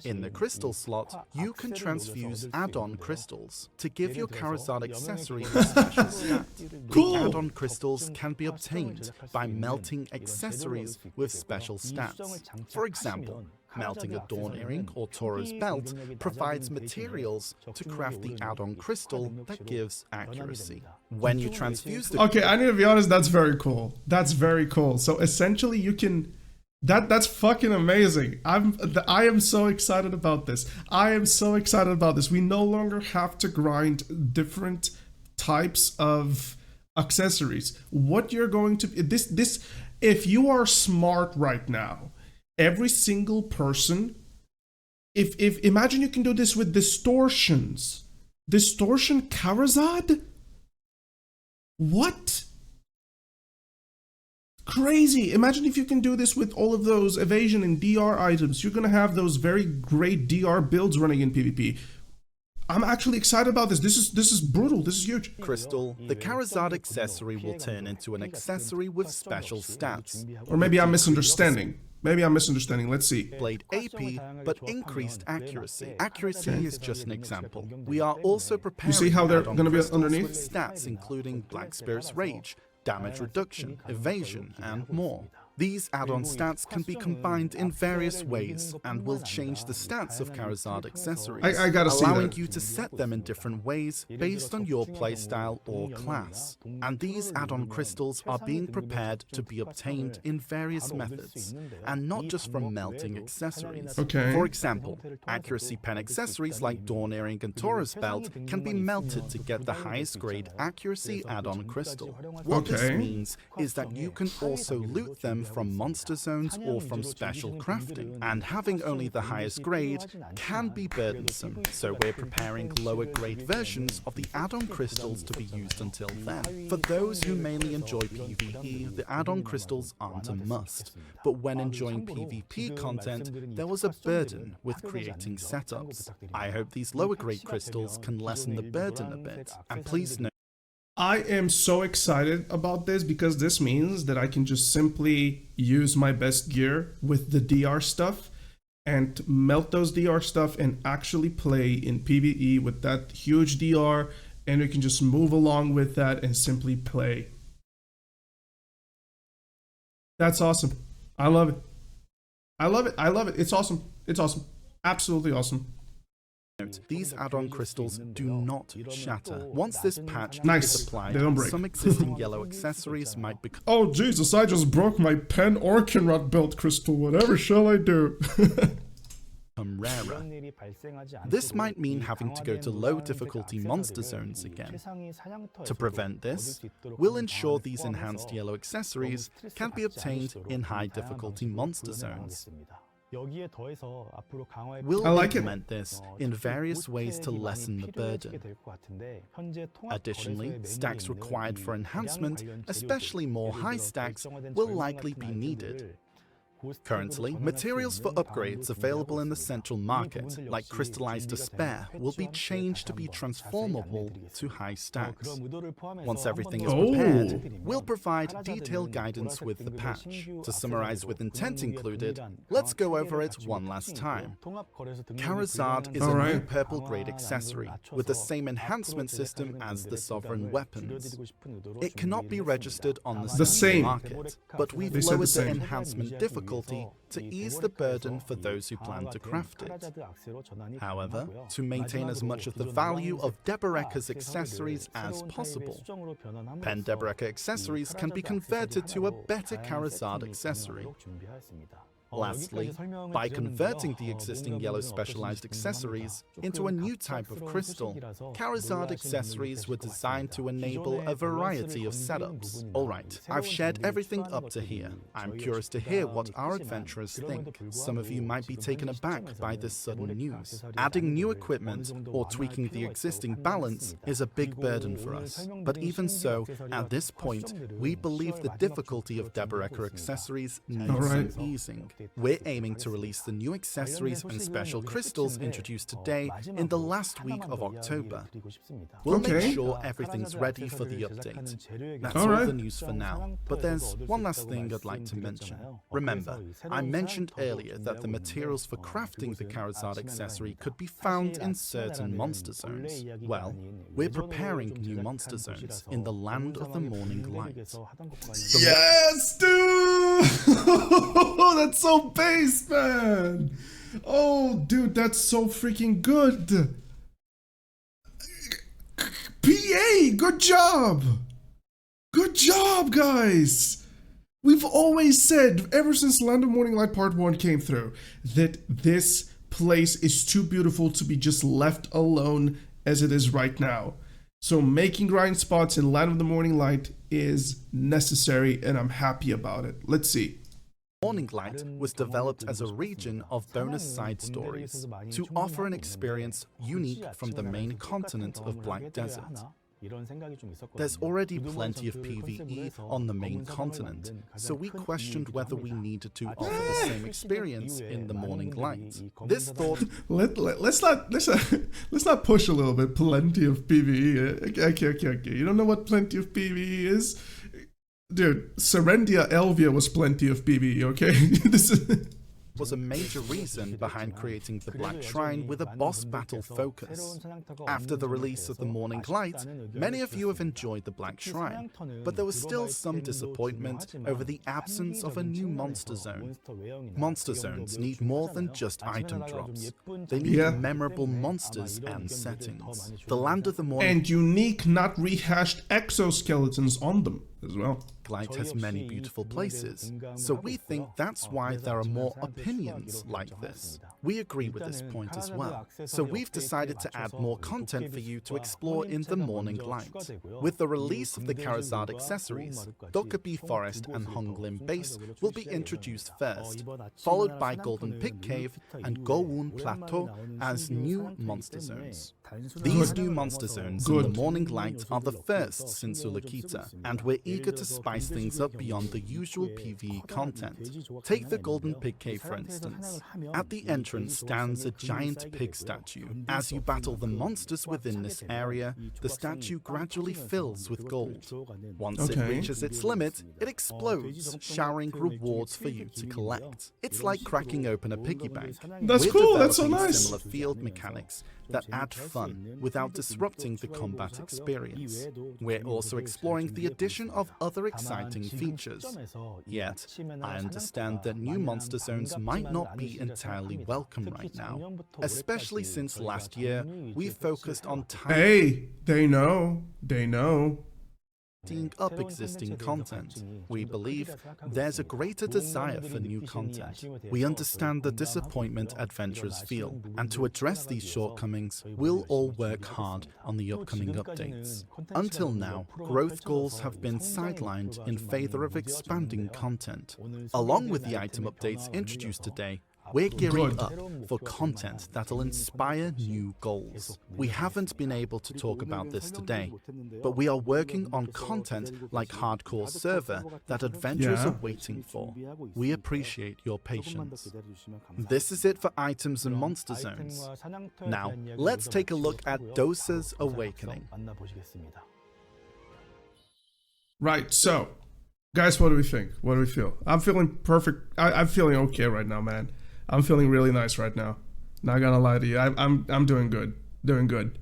In the crystal slot, you can transfuse add-on crystals to give your Karezad accessory a special stat. Cool. The add-on crystals can be obtained by melting accessories with special stats. For example, Melting a dawn earring or Toro's belt provides materials to craft the add-on crystal that gives accuracy. When you transfuse the... Okay, I need to be honest, that's very cool. That's very cool. So essentially you can... That's fucking amazing. I am so excited about this. I am so excited about this. We no longer have to grind different types of accessories. What you're going to... This if you are smart right now, every single person... If imagine you can do this with distortions. Distortion Karezad? What? Crazy. Imagine if you can do this with all of those evasion and DR items. You're gonna have those very great DR builds running in PvP. I'm actually excited about this. This is brutal. This is huge. Crystal, the Karezad accessory will turn into an accessory with special stats. Or maybe I'm misunderstanding. Maybe I'm misunderstanding. Let's see. Blade AP, but increased accuracy. Accuracy is just an example. We are also preparing... You see how they're going to be underneath? With stats including Black Spirit's Rage, damage reduction, evasion, and more. These add-on stats can be combined in various ways and will change the stats of Karezad accessories, I gotta see allowing that. you to set them in different ways based on your playstyle or class. And these add-on crystals are being prepared to be obtained in various methods, and not just from melting accessories. Okay. For example, accuracy pen accessories like Dawn Earring and Taurus Belt can be melted to get the highest grade accuracy add-on crystal. What this Okay. means is that you can also loot them from monster zones or from special crafting, and having only the highest grade can be burdensome, so we're preparing lower grade versions of the add-on crystals to be used until then. For those who mainly enjoy PvE, the add-on crystals aren't a must, but when enjoying PvP content, there was a burden with creating setups. I hope these lower grade crystals can lessen the burden a bit, and please note I am so excited about this because this means that I can just simply use my best gear with the DR stuff and melt those DR stuff and actually play in PvE with that huge DR, and we can just move along with that and simply play. That's awesome. I love it. I love it. I love it. It's awesome. It's awesome. Absolutely awesome. these add-on crystals do not shatter. Once this patch Nice. is applied, They don't break. some existing yellow accessories might become Oh Jesus, I just broke my pen Orkinrod belt crystal. Whatever shall I do? rarer. This might mean having to go to low difficulty monster zones again. To prevent this, we'll ensure these enhanced yellow accessories can be obtained in high difficulty monster zones. We'll I like it. implement this in various ways to lessen the burden. Additionally, stacks required for enhancement, especially more high stacks, will likely be needed. Currently, materials for upgrades available in the central market, like crystallized despair, will be changed to be transformable to high stacks. Once everything is prepared, we'll provide detailed guidance with the patch. To summarize with intent included, let's go over it one last time. Karezad is a new purple grade accessory, with the same enhancement system as the sovereign weapons. It cannot be registered on the same. market, but we've They said lowered the same. the enhancement difficulty to ease the burden for those who plan to craft it. However, to maintain as much of the value of Deborekas accessories as possible, Pen Deboreka accessories can be converted to a better Karezad accessory. Lastly, by converting the existing yellow specialized accessories into a new type of crystal, Karezad accessories were designed to enable a variety of setups. Alright, I've shared everything up to here. I'm curious to hear what our adventurers think. Some of you might be taken aback by this sudden news. Adding new equipment or tweaking the existing balance is a big burden for us. But even so, at this point, we believe the difficulty of Deboreka accessories needs some easing. We're aiming to release the new accessories and special crystals introduced today in the last week of October. We'll make sure everything's ready for the update. That's all the news for now, but there's one last thing I'd like to mention. Remember, I mentioned earlier that the materials for crafting the Karezad accessory could be found in certain monster zones. Well, we're preparing new monster zones in the land of the morning light. Yes, dude! That's so base, man! Oh, dude, that's so freaking good. PA, good job. Good job, guys. We've always said, ever since Land of Morning Light Part 1 came through, that this place is too beautiful to be just left alone as it is right now. So making grind spots in Land of the Morning Light is necessary, and I'm happy about it. Let's see. Morning Light was developed as a region of bonus side stories to offer an experience unique from the main continent of Black Desert. There's already plenty of PvE on the main continent, so we questioned whether we needed to offer the same experience in the Morning Light. This thought... let's not push a little bit. Plenty of PvE. Okay. You don't know what plenty of PvE is? Dude, Serendia Elvia was plenty of PvE, okay? This is... was a major reason behind creating the Black Shrine with a boss battle focus. After the release of the Morning Light, many of you have enjoyed the Black Shrine, but there was still some disappointment over the absence of a new monster zone. Monster zones need more than just item drops. They need memorable monsters and settings. The Land of the Morning and unique, not rehashed exoskeletons on them as well. Light has many beautiful places, so we think that's why there are more opinions like this. We agree with this point as well, so we've decided to add more content for you to explore in the Morning Light. With the release of the Karezad accessories, Dokkaebi Forest and Honglim Base will be introduced first, followed by Golden Pig Cave and Gowon Plateau as new monster zones. These new monster zones in the Morning Light are the first since Ulukita, and we're eager to spice things up beyond the usual PvE content. Take the Golden Pig Cave for instance. At the entrance stands a giant pig statue. As you battle the monsters within this area, the statue gradually fills with gold. Once it reaches its limit, it explodes, showering rewards for you to collect. It's like cracking open a piggy bank. That's cool, that's so nice. Similar field mechanics that add fun without disrupting the combat experience. We're also exploring the addition of other exciting features. Yet, I understand that new monster zones might not be entirely welcome right now, especially since last year we focused on Hey, they know. tidying up existing content. We believe there's a greater desire for new content. We understand the disappointment adventurers feel, and to address these shortcomings, we'll all work hard on the upcoming updates. Until now, growth goals have been sidelined in favor of expanding content. Along with the item updates introduced today, we're gearing up for content that'll inspire new goals. We haven't been able to talk about this today, but we are working on content like Hardcore Server that adventurers are waiting for. We appreciate your patience. This is it for items and monster zones. Now, let's take a look at Dosa's Awakening. Right, so, guys, what do we think? What do we feel? I'm feeling perfect. I'm feeling okay right now, man. I'm feeling really nice right now. Not gonna lie to you. I'm doing good. Doing good.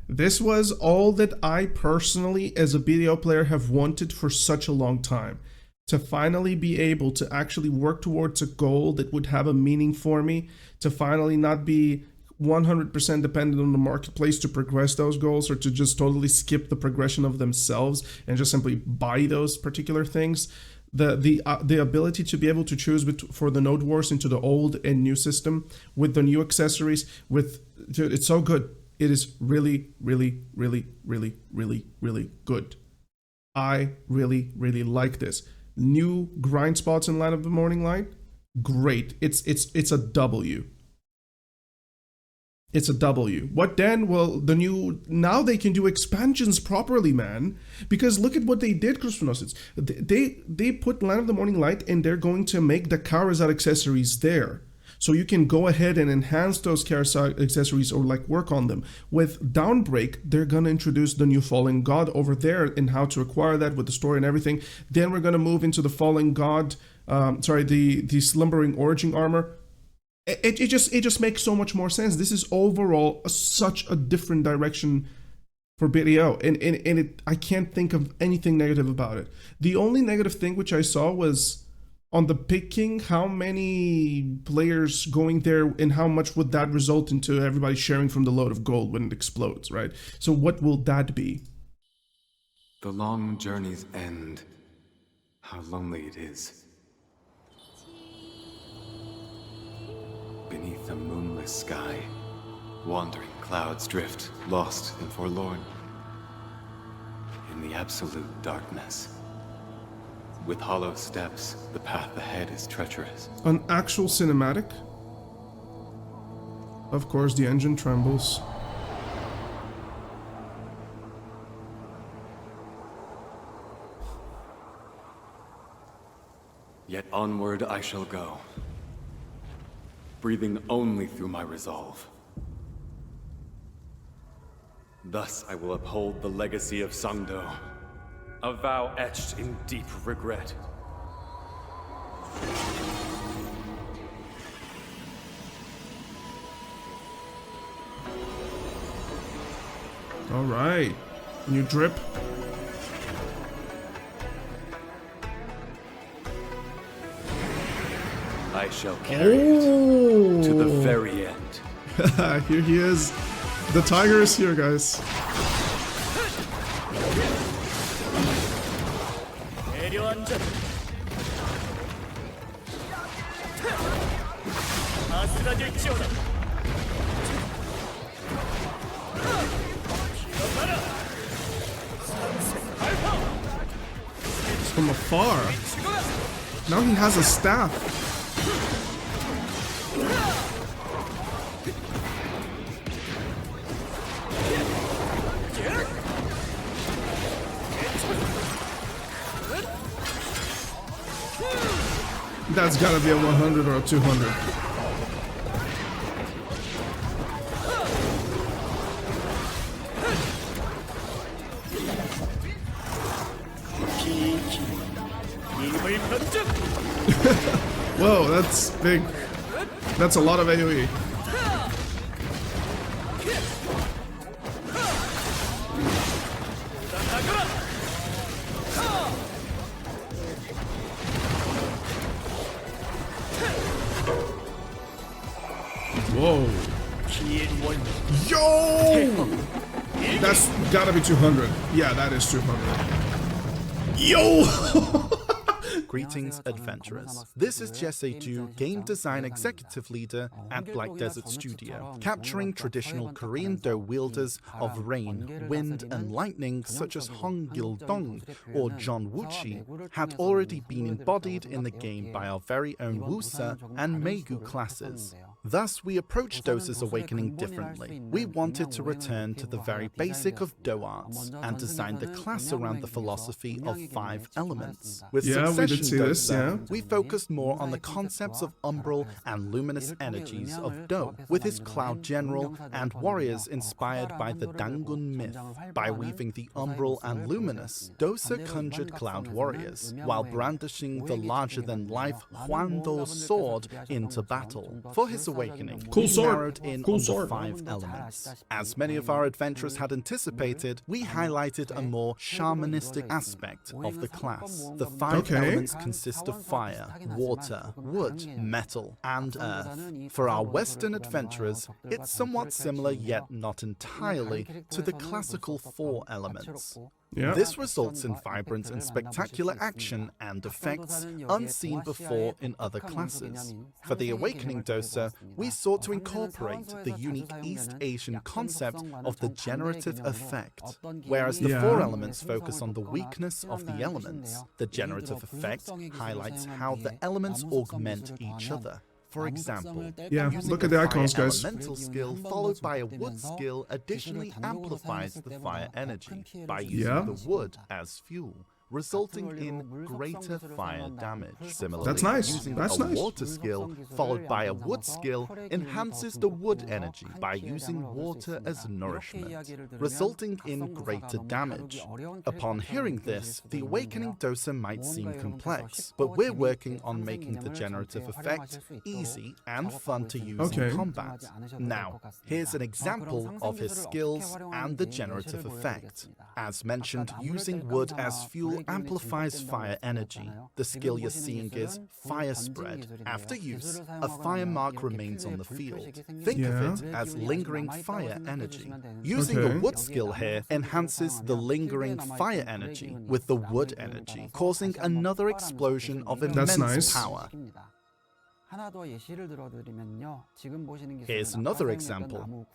This was all that I personally, as a BDO player, have wanted for such a long time. To finally be able to actually work towards a goal that would have a meaning for me. To finally not be 100% dependent on the marketplace to progress those goals, or to just totally skip the progression of themselves and just simply buy those particular things. The ability to be able to choose for the node wars into the old and new system with the new accessories, dude, it's so good. It is really, really, really, really, really, really good. I really, really like this. New grind spots in Land of the Morning Light, great. It's a W. It's a W. What then? Well, now they can do expansions properly, man. Because look at what they did, Crispinosis. They put Land of the Morning Light, and they're going to make the Karezad accessories there. So you can go ahead and enhance those Karezad accessories or like work on them. With Dawnbreak, they're going to introduce the new Fallen God over there and how to acquire that with the story and everything. Then we're going to move into the Fallen God, the Slumbering Origin armor. It just makes so much more sense. This is overall such a different direction for BDO, and I can't think of anything negative about it. The only negative thing which I saw was on the picking, how many players going there and how much would that result into everybody sharing from the load of gold when it explodes, right? So what will that be? The long journey's end. How lonely it is. Beneath a moonless sky, wandering clouds drift, lost and forlorn. In the absolute darkness. With hollow steps, the path ahead is treacherous. An actual cinematic? Of course, the engine trembles. Yet onward I shall go, breathing only through my resolve. Thus I will uphold the legacy of Sangdo, a vow etched in deep regret. All right, new drip. I shall carry it to the very end. Here he is. The tiger is here, guys. From afar. Now he has a staff. That's gotta be a 100 or a 200. Whoa, that's big. That's a lot of AoE. Whoa. Yo! That's gotta be 200. Yeah, that is 200. Yo! Greetings, adventurers. This is Jesse Ju, Game Design Executive Leader at Black Desert Studio. Capturing traditional Korean Do wielders of rain, wind, and lightning such as Hong Gil-dong or John Wuchi had already been embodied in the game by our very own Wusa and Meigu classes. Thus, we approached Dosa's awakening differently. We wanted to return to the very basic of Do arts and design the class around the philosophy of 5 elements. With Succession Dosa, we focused more on the concepts of umbral and luminous energies of Do, with his Cloud General and warriors inspired by the Dangun myth. By weaving the umbral and luminous, Dosa conjured cloud warriors, while brandishing the larger-than-life Huando sword into battle. For his awakening, cool we sword. narrowed in Cool on sword. the 5 elements. As many of our adventurers had anticipated, we highlighted a more shamanistic aspect of the class. The 5 elements consist of fire, water, wood, metal, and earth. For our Western adventurers, it's somewhat similar yet not entirely to the classical 4 elements. Yeah. This results in vibrant and spectacular action and effects unseen before in other classes. For the Awakening Dosa, we sought to incorporate the unique East Asian concept of the generative effect. Whereas the 4 elements focus on the weakness of the elements, the generative effect highlights how the elements augment each other. For example, look at the icons, guys. Elemental skill followed by a wood skill additionally amplifies the fire energy by using the wood as fuel, resulting in greater fire damage. Similarly, That's nice. using That's a nice. water skill followed by a wood skill enhances the wood energy by using water as nourishment, resulting in greater damage. Upon hearing this, the Awakening Dosa might seem complex, but we're working on making the generative effect easy and fun to use in combat. Now, here's an example of his skills and the generative effect. As mentioned, using wood as fuel amplifies fire energy. The skill you're seeing is Fire Spread. After use, a fire mark remains on the field. Think of it as lingering fire energy. Using the wood skill here enhances the lingering fire energy with the wood energy, causing another explosion of immense power. Here's another example.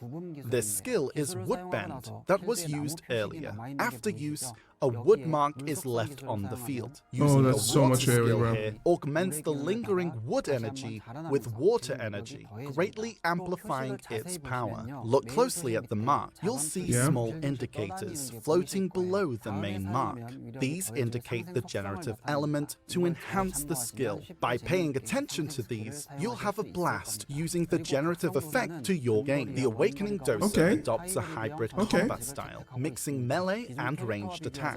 This skill is Wood Bend that was used earlier. After use, a wood mark is left on the field. Using that's so much skill here augments the lingering wood energy with water energy, greatly amplifying its power. Look closely at the mark. You'll see small indicators floating below the main mark. These indicate the generative element to enhance the skill. By paying attention to these, you'll have a blast using the generative effect to your game. The Awakening Dosa adopts a hybrid combat style, mixing melee and ranged attacks.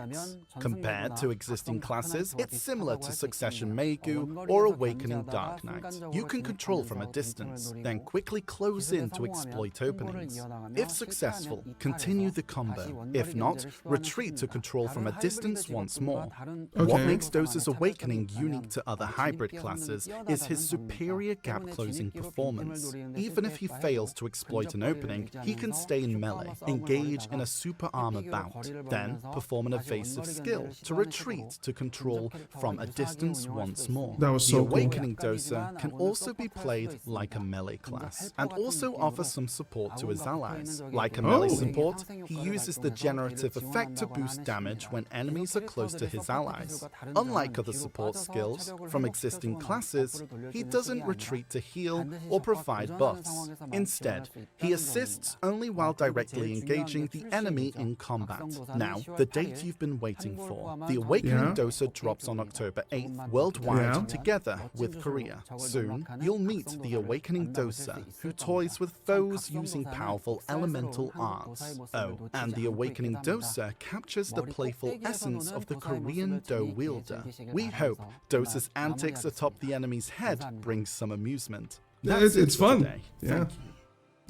Compared to existing classes, it's similar to Succession Meigu or Awakening Dark Knight. You can control from a distance, then quickly close in to exploit openings. If successful, continue the combo. If not, retreat to control from a distance once more. What makes Dosa's Awakening unique to other hybrid classes is his superior gap-closing performance. Even if he fails to exploit an opening, he can stay in melee, engage in a super armor bout, then perform an evasive skill to retreat to control from a distance once more. That was so The Awakening Dosa can also be played like a melee class, and also offers some support to his allies. Like a melee support, he uses the generative effect to boost damage when enemies are close to his allies. Unlike other support skills from existing classes, he doesn't retreat to heal or provide buffs. Instead, he assists only while directly engaging the enemy in combat. Now, the date you've been waiting for. The Awakening Dosa drops on October 8th worldwide together with Korea. Soon, you'll meet the Awakening Dosa, who toys with foes using powerful elemental arts. Oh, and the Awakening Dosa captures the playful essence of the Korean Do wielder. We hope Dosa's antics atop the enemy's head brings some amusement. It's fun. Yeah.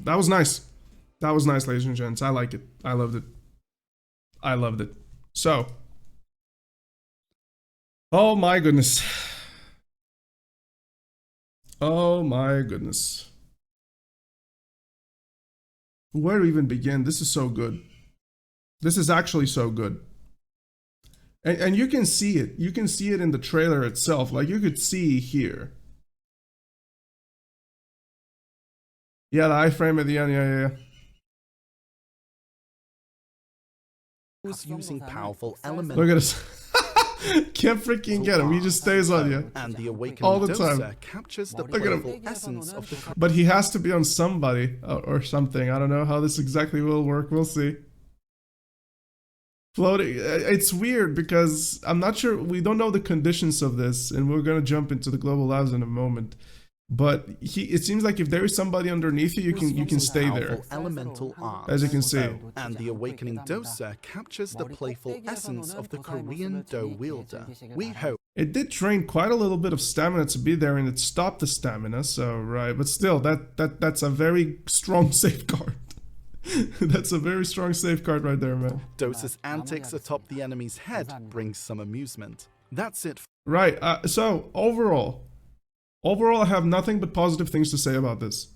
That was nice. That was nice, ladies and gents. I like it. I loved it. I loved it. So, oh my goodness. Oh my goodness. Where to even begin? This is so good. This is actually so good. And you can see it. You can see it in the trailer itself. Like, you could see here. Yeah, the iframe at the end. Yeah. Using powerful elements. Look at us. Can't freaking get him. He just stays on you. And the Awakening all the time. Dosa captures the playful essence of the... But he has to be on somebody or something. I don't know how this exactly will work. We'll see. Floating. It's weird because I'm not sure. We don't know the conditions of this, and we're gonna jump into the global labs in a moment. But it seems like if there is somebody underneath you, you can stay there. Elemental arts. As you can see. And the Awakening Dosa captures the playful essence of the Korean Do wielder. We hope. It did drain quite a little bit of stamina to be there, and it stopped the stamina. So right, but still, that's a very strong safeguard. That's a very strong safeguard right there, man. Dosa's antics atop the enemy's head brings some amusement. That's it. Right. So overall, I have nothing but positive things to say about this.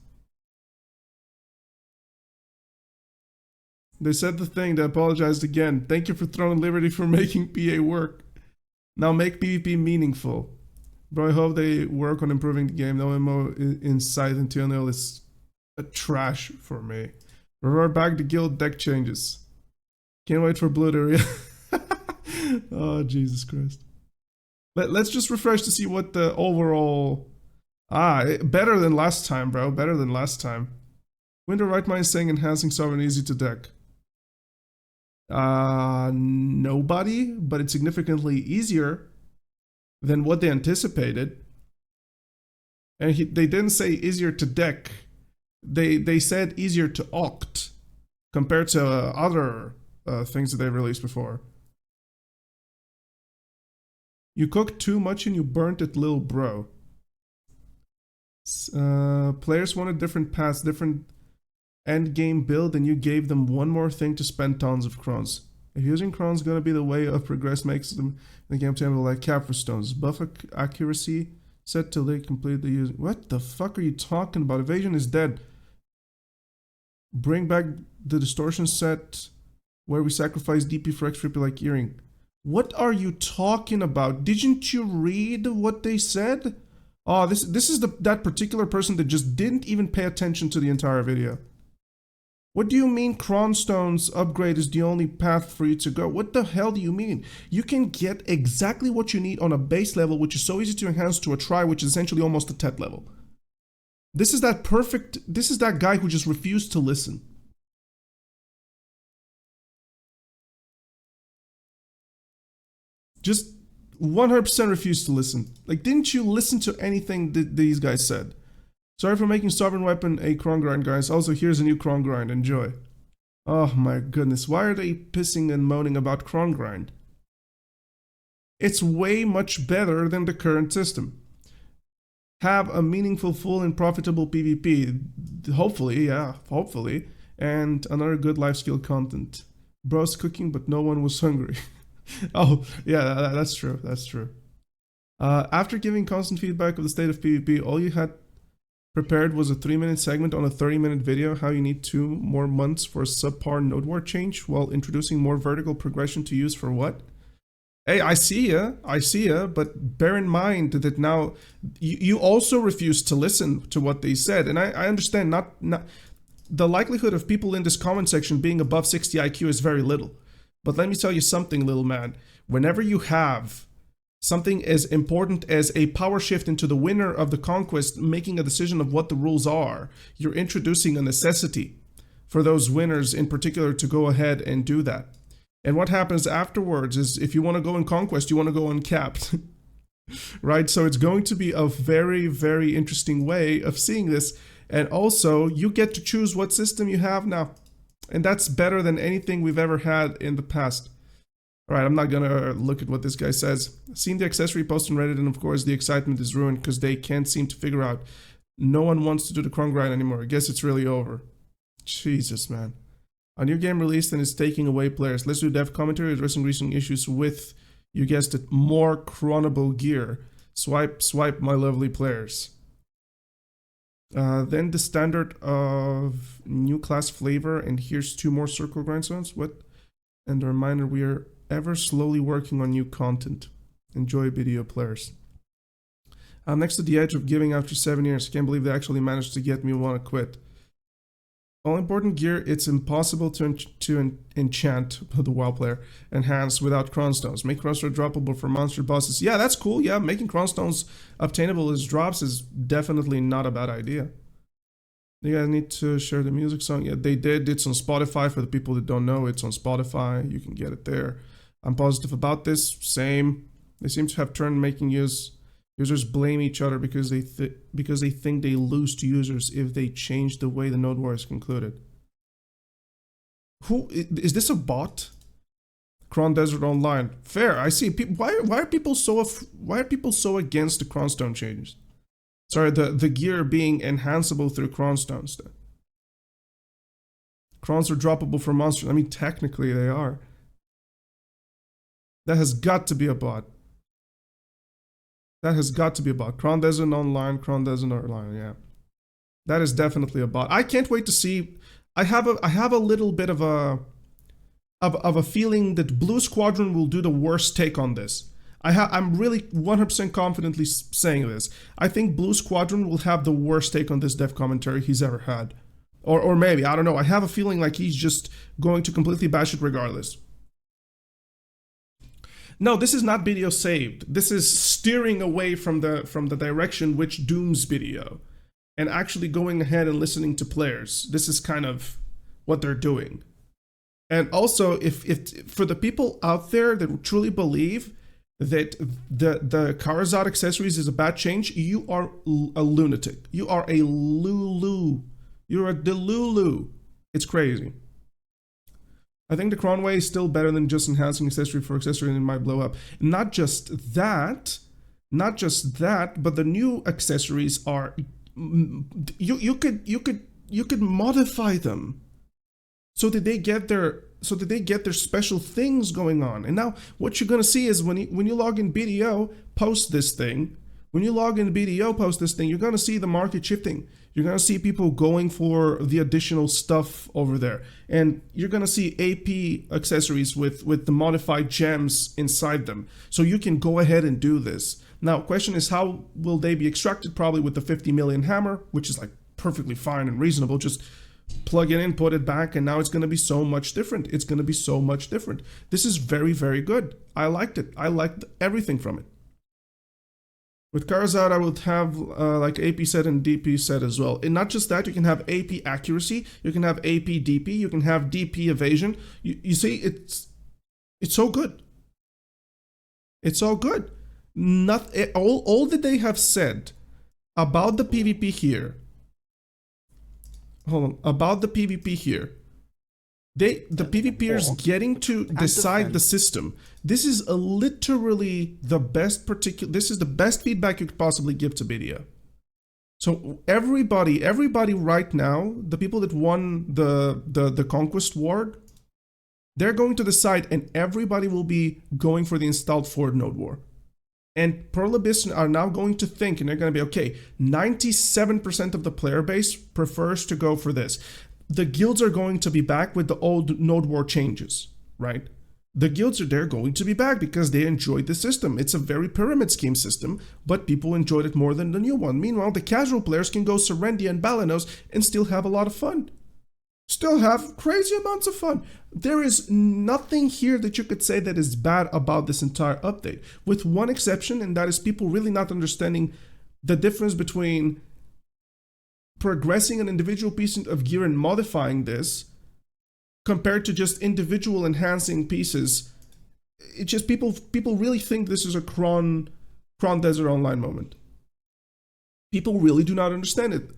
They said the thing. They apologized again. Thank you for throwing Liberty for making PA work. Now make PvP meaningful. Bro, I hope they work on improving the game. No MMO in sight until nil is a trash for me. Revert back to guild deck changes. Can't wait for Blue to Oh, Jesus Christ. Let's just refresh to see what the overall... better than last time, bro. Better than last time. Winter Right Mind saying enhancing sovereign easy to deck. Nobody, but it's significantly easier than what they anticipated. And they didn't say easier to deck. They said easier to oct compared to other things that they released before. You cooked too much and you burnt it, little bro. Players wanted different paths, different end game build, and you gave them one more thing to spend tons of crowns. If using Kron's gonna be the way of progress, makes them the game table like Capra stones. Buff accuracy set till they complete the use. What the fuck are you talking about? Evasion is dead. Bring back the distortion set where we sacrifice DP for extra like earring. What are you talking about? Didn't you read what they said? Oh, this is that particular person that just didn't even pay attention to the entire video. What do you mean Cronstone's upgrade is the only path for you to go? What the hell do you mean? You can get exactly what you need on a base level, which is so easy to enhance to a try, which is essentially almost a TET level. This is that guy who just refused to listen. Just 100% refused to listen. Like, didn't you listen to anything that these guys said? Sorry for making Sovereign Weapon a cron grind, guys. Also, here's a new cron grind. Enjoy. Oh my goodness. Why are they pissing and moaning about cron grind? It's way much better than the current system. Have a meaningful, full, and profitable PvP. Hopefully, yeah. Hopefully. And another good life skill content. Bros cooking, but no one was hungry. Oh, yeah, that's true. That's true. After giving constant feedback of the state of PvP, all you had prepared was a 3-minute segment on a 30-minute video how you need 2 more months for a subpar node war change while introducing more vertical progression to use for what? Hey, I see ya, but bear in mind that now you also refuse to listen to what they said, and I understand not the likelihood of people in this comment section being above 60 IQ is very little. But let me tell you something, little man. Whenever you have something as important as a power shift into the winner of the conquest making a decision of what the rules are, you're introducing a necessity for those winners in particular to go ahead and do that. And what happens afterwards is if you want to go in conquest, you want to go uncapped. Right? So it's going to be a very, very interesting way of seeing this. And also, you get to choose what system you have now. And that's better than anything we've ever had in the past. All right, I'm not gonna look at what this guy says. Seen the accessory post on Reddit, and of course the excitement is ruined because they can't seem to figure out. No one wants to do the cron grind anymore. I guess it's really over. Jesus, man. A new game released and it's taking away players. Let's do dev commentary addressing recent issues with, you guessed it, more chronable gear. Swipe, swipe, my lovely players. Then the standard of new class flavor, and here's 2 more circle grindstones. What? And a reminder, we are ever slowly working on new content. Enjoy, BDO players. I'm next to the edge of giving after 7 years. Can't believe they actually managed to get me want to quit. All important gear, it's impossible to enchant the wild player, enhance without cronstones. Make cronstones droppable for monster bosses. Yeah, that's cool. Yeah, making cronstones obtainable as drops is definitely not a bad idea. You guys need to share the music song. Yeah, they did. It's on Spotify. For the people that don't know, it's on Spotify. You can get it there. I'm positive about this. Same. They seem to have turned making users blame each other because they think they lose to users if they change the way the node war is concluded. Who is this, a bot? Cron Desert Online. Fair. I see. Why are people so against the cronstone changes? Sorry, the gear being enhanceable through cronstones. Crons are droppable for monsters. I mean, technically they are. That has got to be a bot. That has got to be a bot. Cron Desert Online, Cron Desert Online, yeah. That is definitely a bot. I can't wait to see. I have a little bit of a feeling that Blue Squadron will do the worst take on this. I'm really 100% confidently saying this. I think Blue Squadron will have the worst take on this dev commentary he's ever had. Or maybe, I don't know. I have a feeling like he's just going to completely bash it regardless. No, this is not BDO saved. This is steering away from the direction which dooms BDO and actually going ahead and listening to players. This is kind of what they're doing. And also, if for the people out there that truly believe that the Karezad accessories is a bad change, you are a lunatic. You are a Lulu. You're a Delulu. It's crazy. I think the Cron way is still better than just enhancing accessory for accessory and it might blow up. Not just that, but the new accessories are you could modify them so that they get their get their special things going on. And now what you're gonna see is when you log in BDO, post this thing. When you log in BDO, post this thing, you're gonna see the market shifting. You're gonna see people going for the additional stuff over there, and you're gonna see AP accessories with the modified gems inside them. So you can go ahead and do this. Now, question is, how will they be extracted? Probably with the 50 million hammer, which is like perfectly fine and reasonable. Just plug it in, put it back, and now it's going to be so much different. It's going to be so much different. This is very, very good. I liked it. I liked everything from it. With Karezad, I would have like AP set and DP set as well. And not just that, you can have AP accuracy, you can have AP DP, you can have DP evasion. You see, it's so good. It's all good. All that they have said about the PvP here. Hold on. About the PvP here. The PvPers getting to decide the system. This is literally the best this is the best feedback you could possibly give to BDO. So everybody right now, the people that won the Conquest Ward, they're going to decide, and everybody will be going for the installed Ford Node War. And Pearl Abyss are now going to think, and they're going to be, okay, 97% of the player base prefers to go for this. The guilds are going to be back with the old Node War changes, right? The guilds they're going to be back because they enjoyed the system. It's a very pyramid scheme system, but people enjoyed it more than the new one. Meanwhile, the casual players can go Serendia and Balanos and still have a lot of fun. Still have crazy amounts of fun. There is nothing here that you could say that is bad about this entire update, with one exception, and that is people really not understanding the difference between progressing an individual piece of gear and modifying this compared to just individual enhancing pieces. It's just people really think this is a Kron Desert Online moment. People really do not understand it.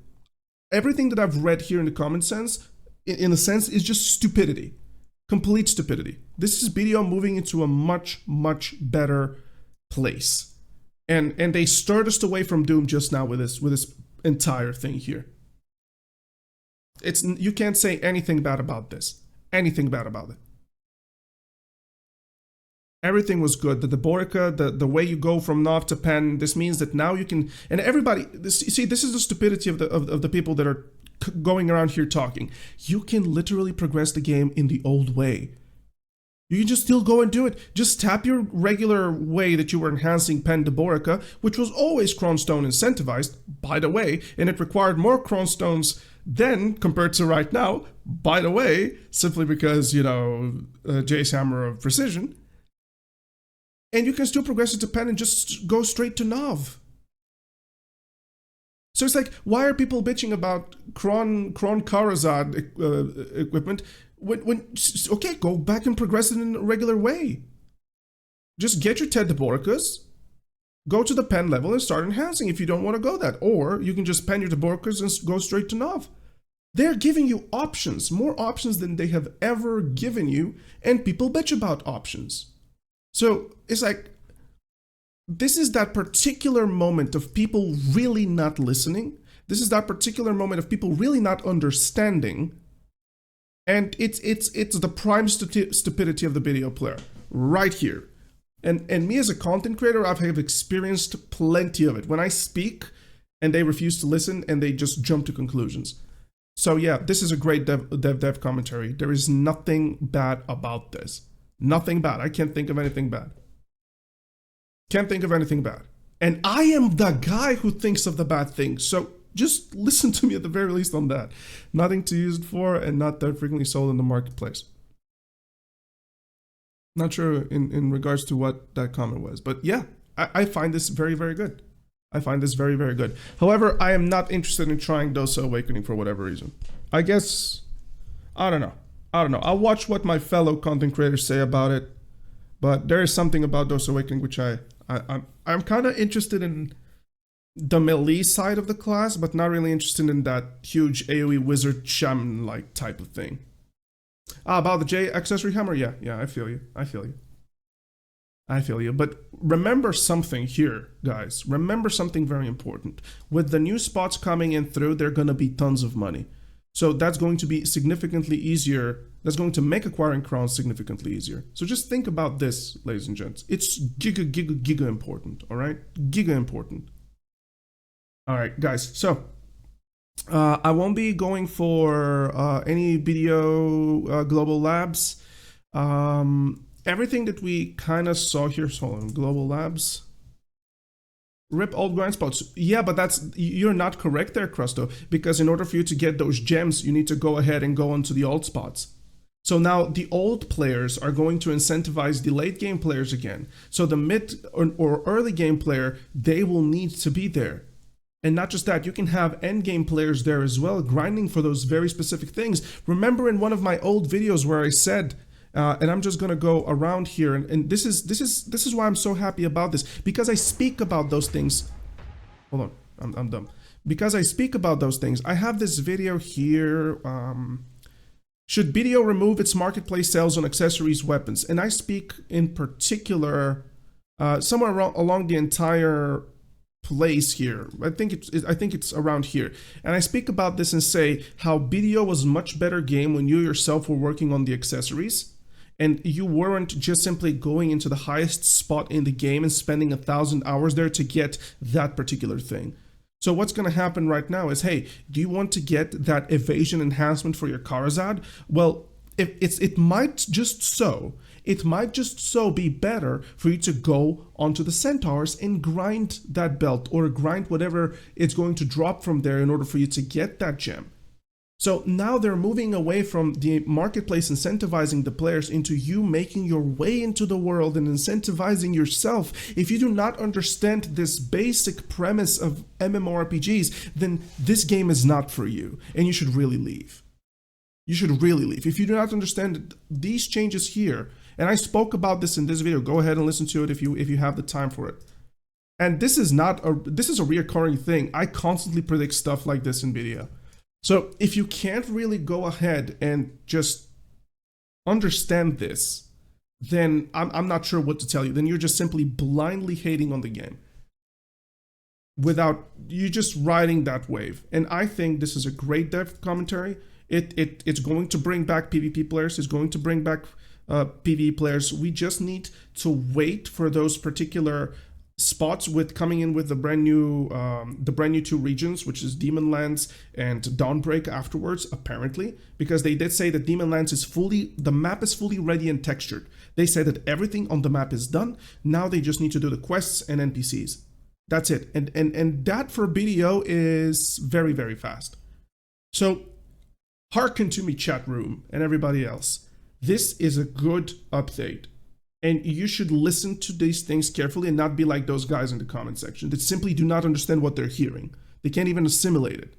Everything that I've read here in the common sense, in a sense, is just stupidity. Complete stupidity. This is BDO moving into a much, much better place. And they stirred us away from Doom just now with this entire thing here. You can't say anything bad about this. Anything bad about it. Everything was good. The Deborekas, the way you go from Nov to Pen, this means that now you can, and everybody, this is the stupidity of the people that are going around here talking. You can literally progress the game in the old way. You can just still go and do it. Just tap your regular way that you were enhancing Pen Deboreka, which was always Cronstone incentivized, by the way, and it required more Cronstones then compared to right now, by the way, simply because, you know, Jay's Hammer of Precision. And you can still progress it to Pen and just go straight to Nov. So it's like, why are people bitching about Kron Karezad equipment when okay, go back and progress it in a regular way. Just get your Ted Deborekas, go to the pen level and start enhancing if you don't want to go that. Or you can just pen your Deborekas and go straight to Nov. They're giving you options, more options than they have ever given you, and people bitch about options. So it's like, this is that particular moment of people really not listening. This is that particular moment of people really not understanding. And it's the prime stupidity of the BDO player right here. And me as a content creator, I have experienced plenty of it. When I speak and they refuse to listen and they just jump to conclusions. So yeah, this is a great dev commentary. There is nothing bad about this. Nothing bad. I can't think of anything bad. Can't think of anything bad. And I am the guy who thinks of the bad things. So just listen to me at the very least on that. Nothing to use it for and not that frequently sold in the marketplace. Not sure in regards to what that comment was. But yeah, I find this very, very good. I find this very, very good. However, I am not interested in trying Dosa Awakening for whatever reason. I guess, I don't know. I'll watch what my fellow content creators say about it. But there is something about Dosa Awakening which I'm kind of interested in the melee side of the class, but not really interested in that huge AoE wizard shaman-like type of thing. About the J accessory hammer? Yeah, I feel you. But remember something here, guys. Remember something very important. With the new spots coming in through, there are gonna be tons of money. So that's going to be significantly easier. That's going to make acquiring crowns significantly easier. So just think about this, ladies and gents. It's giga important, all right? Giga important. All right, guys. So I won't be going for any BDO global labs. Everything that we kind of saw here, so hold on, global labs. Rip old grind spots. Yeah, but you're not correct there, Crusto, because in order for you to get those gems, you need to go ahead and go onto the old spots. So now the old players are going to incentivize the late game players again. So the mid or early game player, they will need to be there. And not just that, you can have end game players there as well, grinding for those very specific things. Remember in one of my old videos where I said, and I'm just gonna go around here, and this is why I'm so happy about this, because I speak about those things. Hold on, I'm dumb. Because I speak about those things, I have this video here. Should BDO remove its marketplace sales on accessories, weapons? And I speak in particular somewhere along the entire place here. I think it's around here, and I speak about this and say how BDO was a much better game when you yourself were working on the accessories, and you weren't just simply going into the highest spot in the game and spending 1,000 hours there to get that particular thing. So what's going to happen right now is, hey, do you want to get that evasion enhancement for your Karezad? Well, it might just so be better for you to go onto the centaurs and grind that belt, or grind whatever it's going to drop from there in order for you to get that gem. So now they're moving away from the marketplace incentivizing the players into you making your way into the world and incentivizing yourself. If you do not understand this basic premise of MMORPGs, then this game is not for you, and you should really leave. You should really leave. If you do not understand these changes here, and I spoke about this in this video, go ahead and listen to it if you have the time for it. And this is a reoccurring thing. I constantly predict stuff like this in video. So if you can't really go ahead and just understand this, then I'm not sure what to tell you. Then you're just simply blindly hating on the game without you just riding that wave. And I think this is a great dev commentary. It's going to bring back PvP players. It's going to bring back PvE players. We just need to wait for those particular spots with coming in with the brand new 2 regions, which is Demonlands and Dawnbreak afterwards, apparently, because they did say that Demonlands the map is fully ready and textured. They said that everything on the map is done. Now they just need to do the quests and NPCs. That's it. And that for BDO is very, very fast. So hearken to me, chat room and everybody else. This is a good update. And you should listen to these things carefully and not be like those guys in the comment section that simply do not understand what they're hearing. They can't even assimilate it.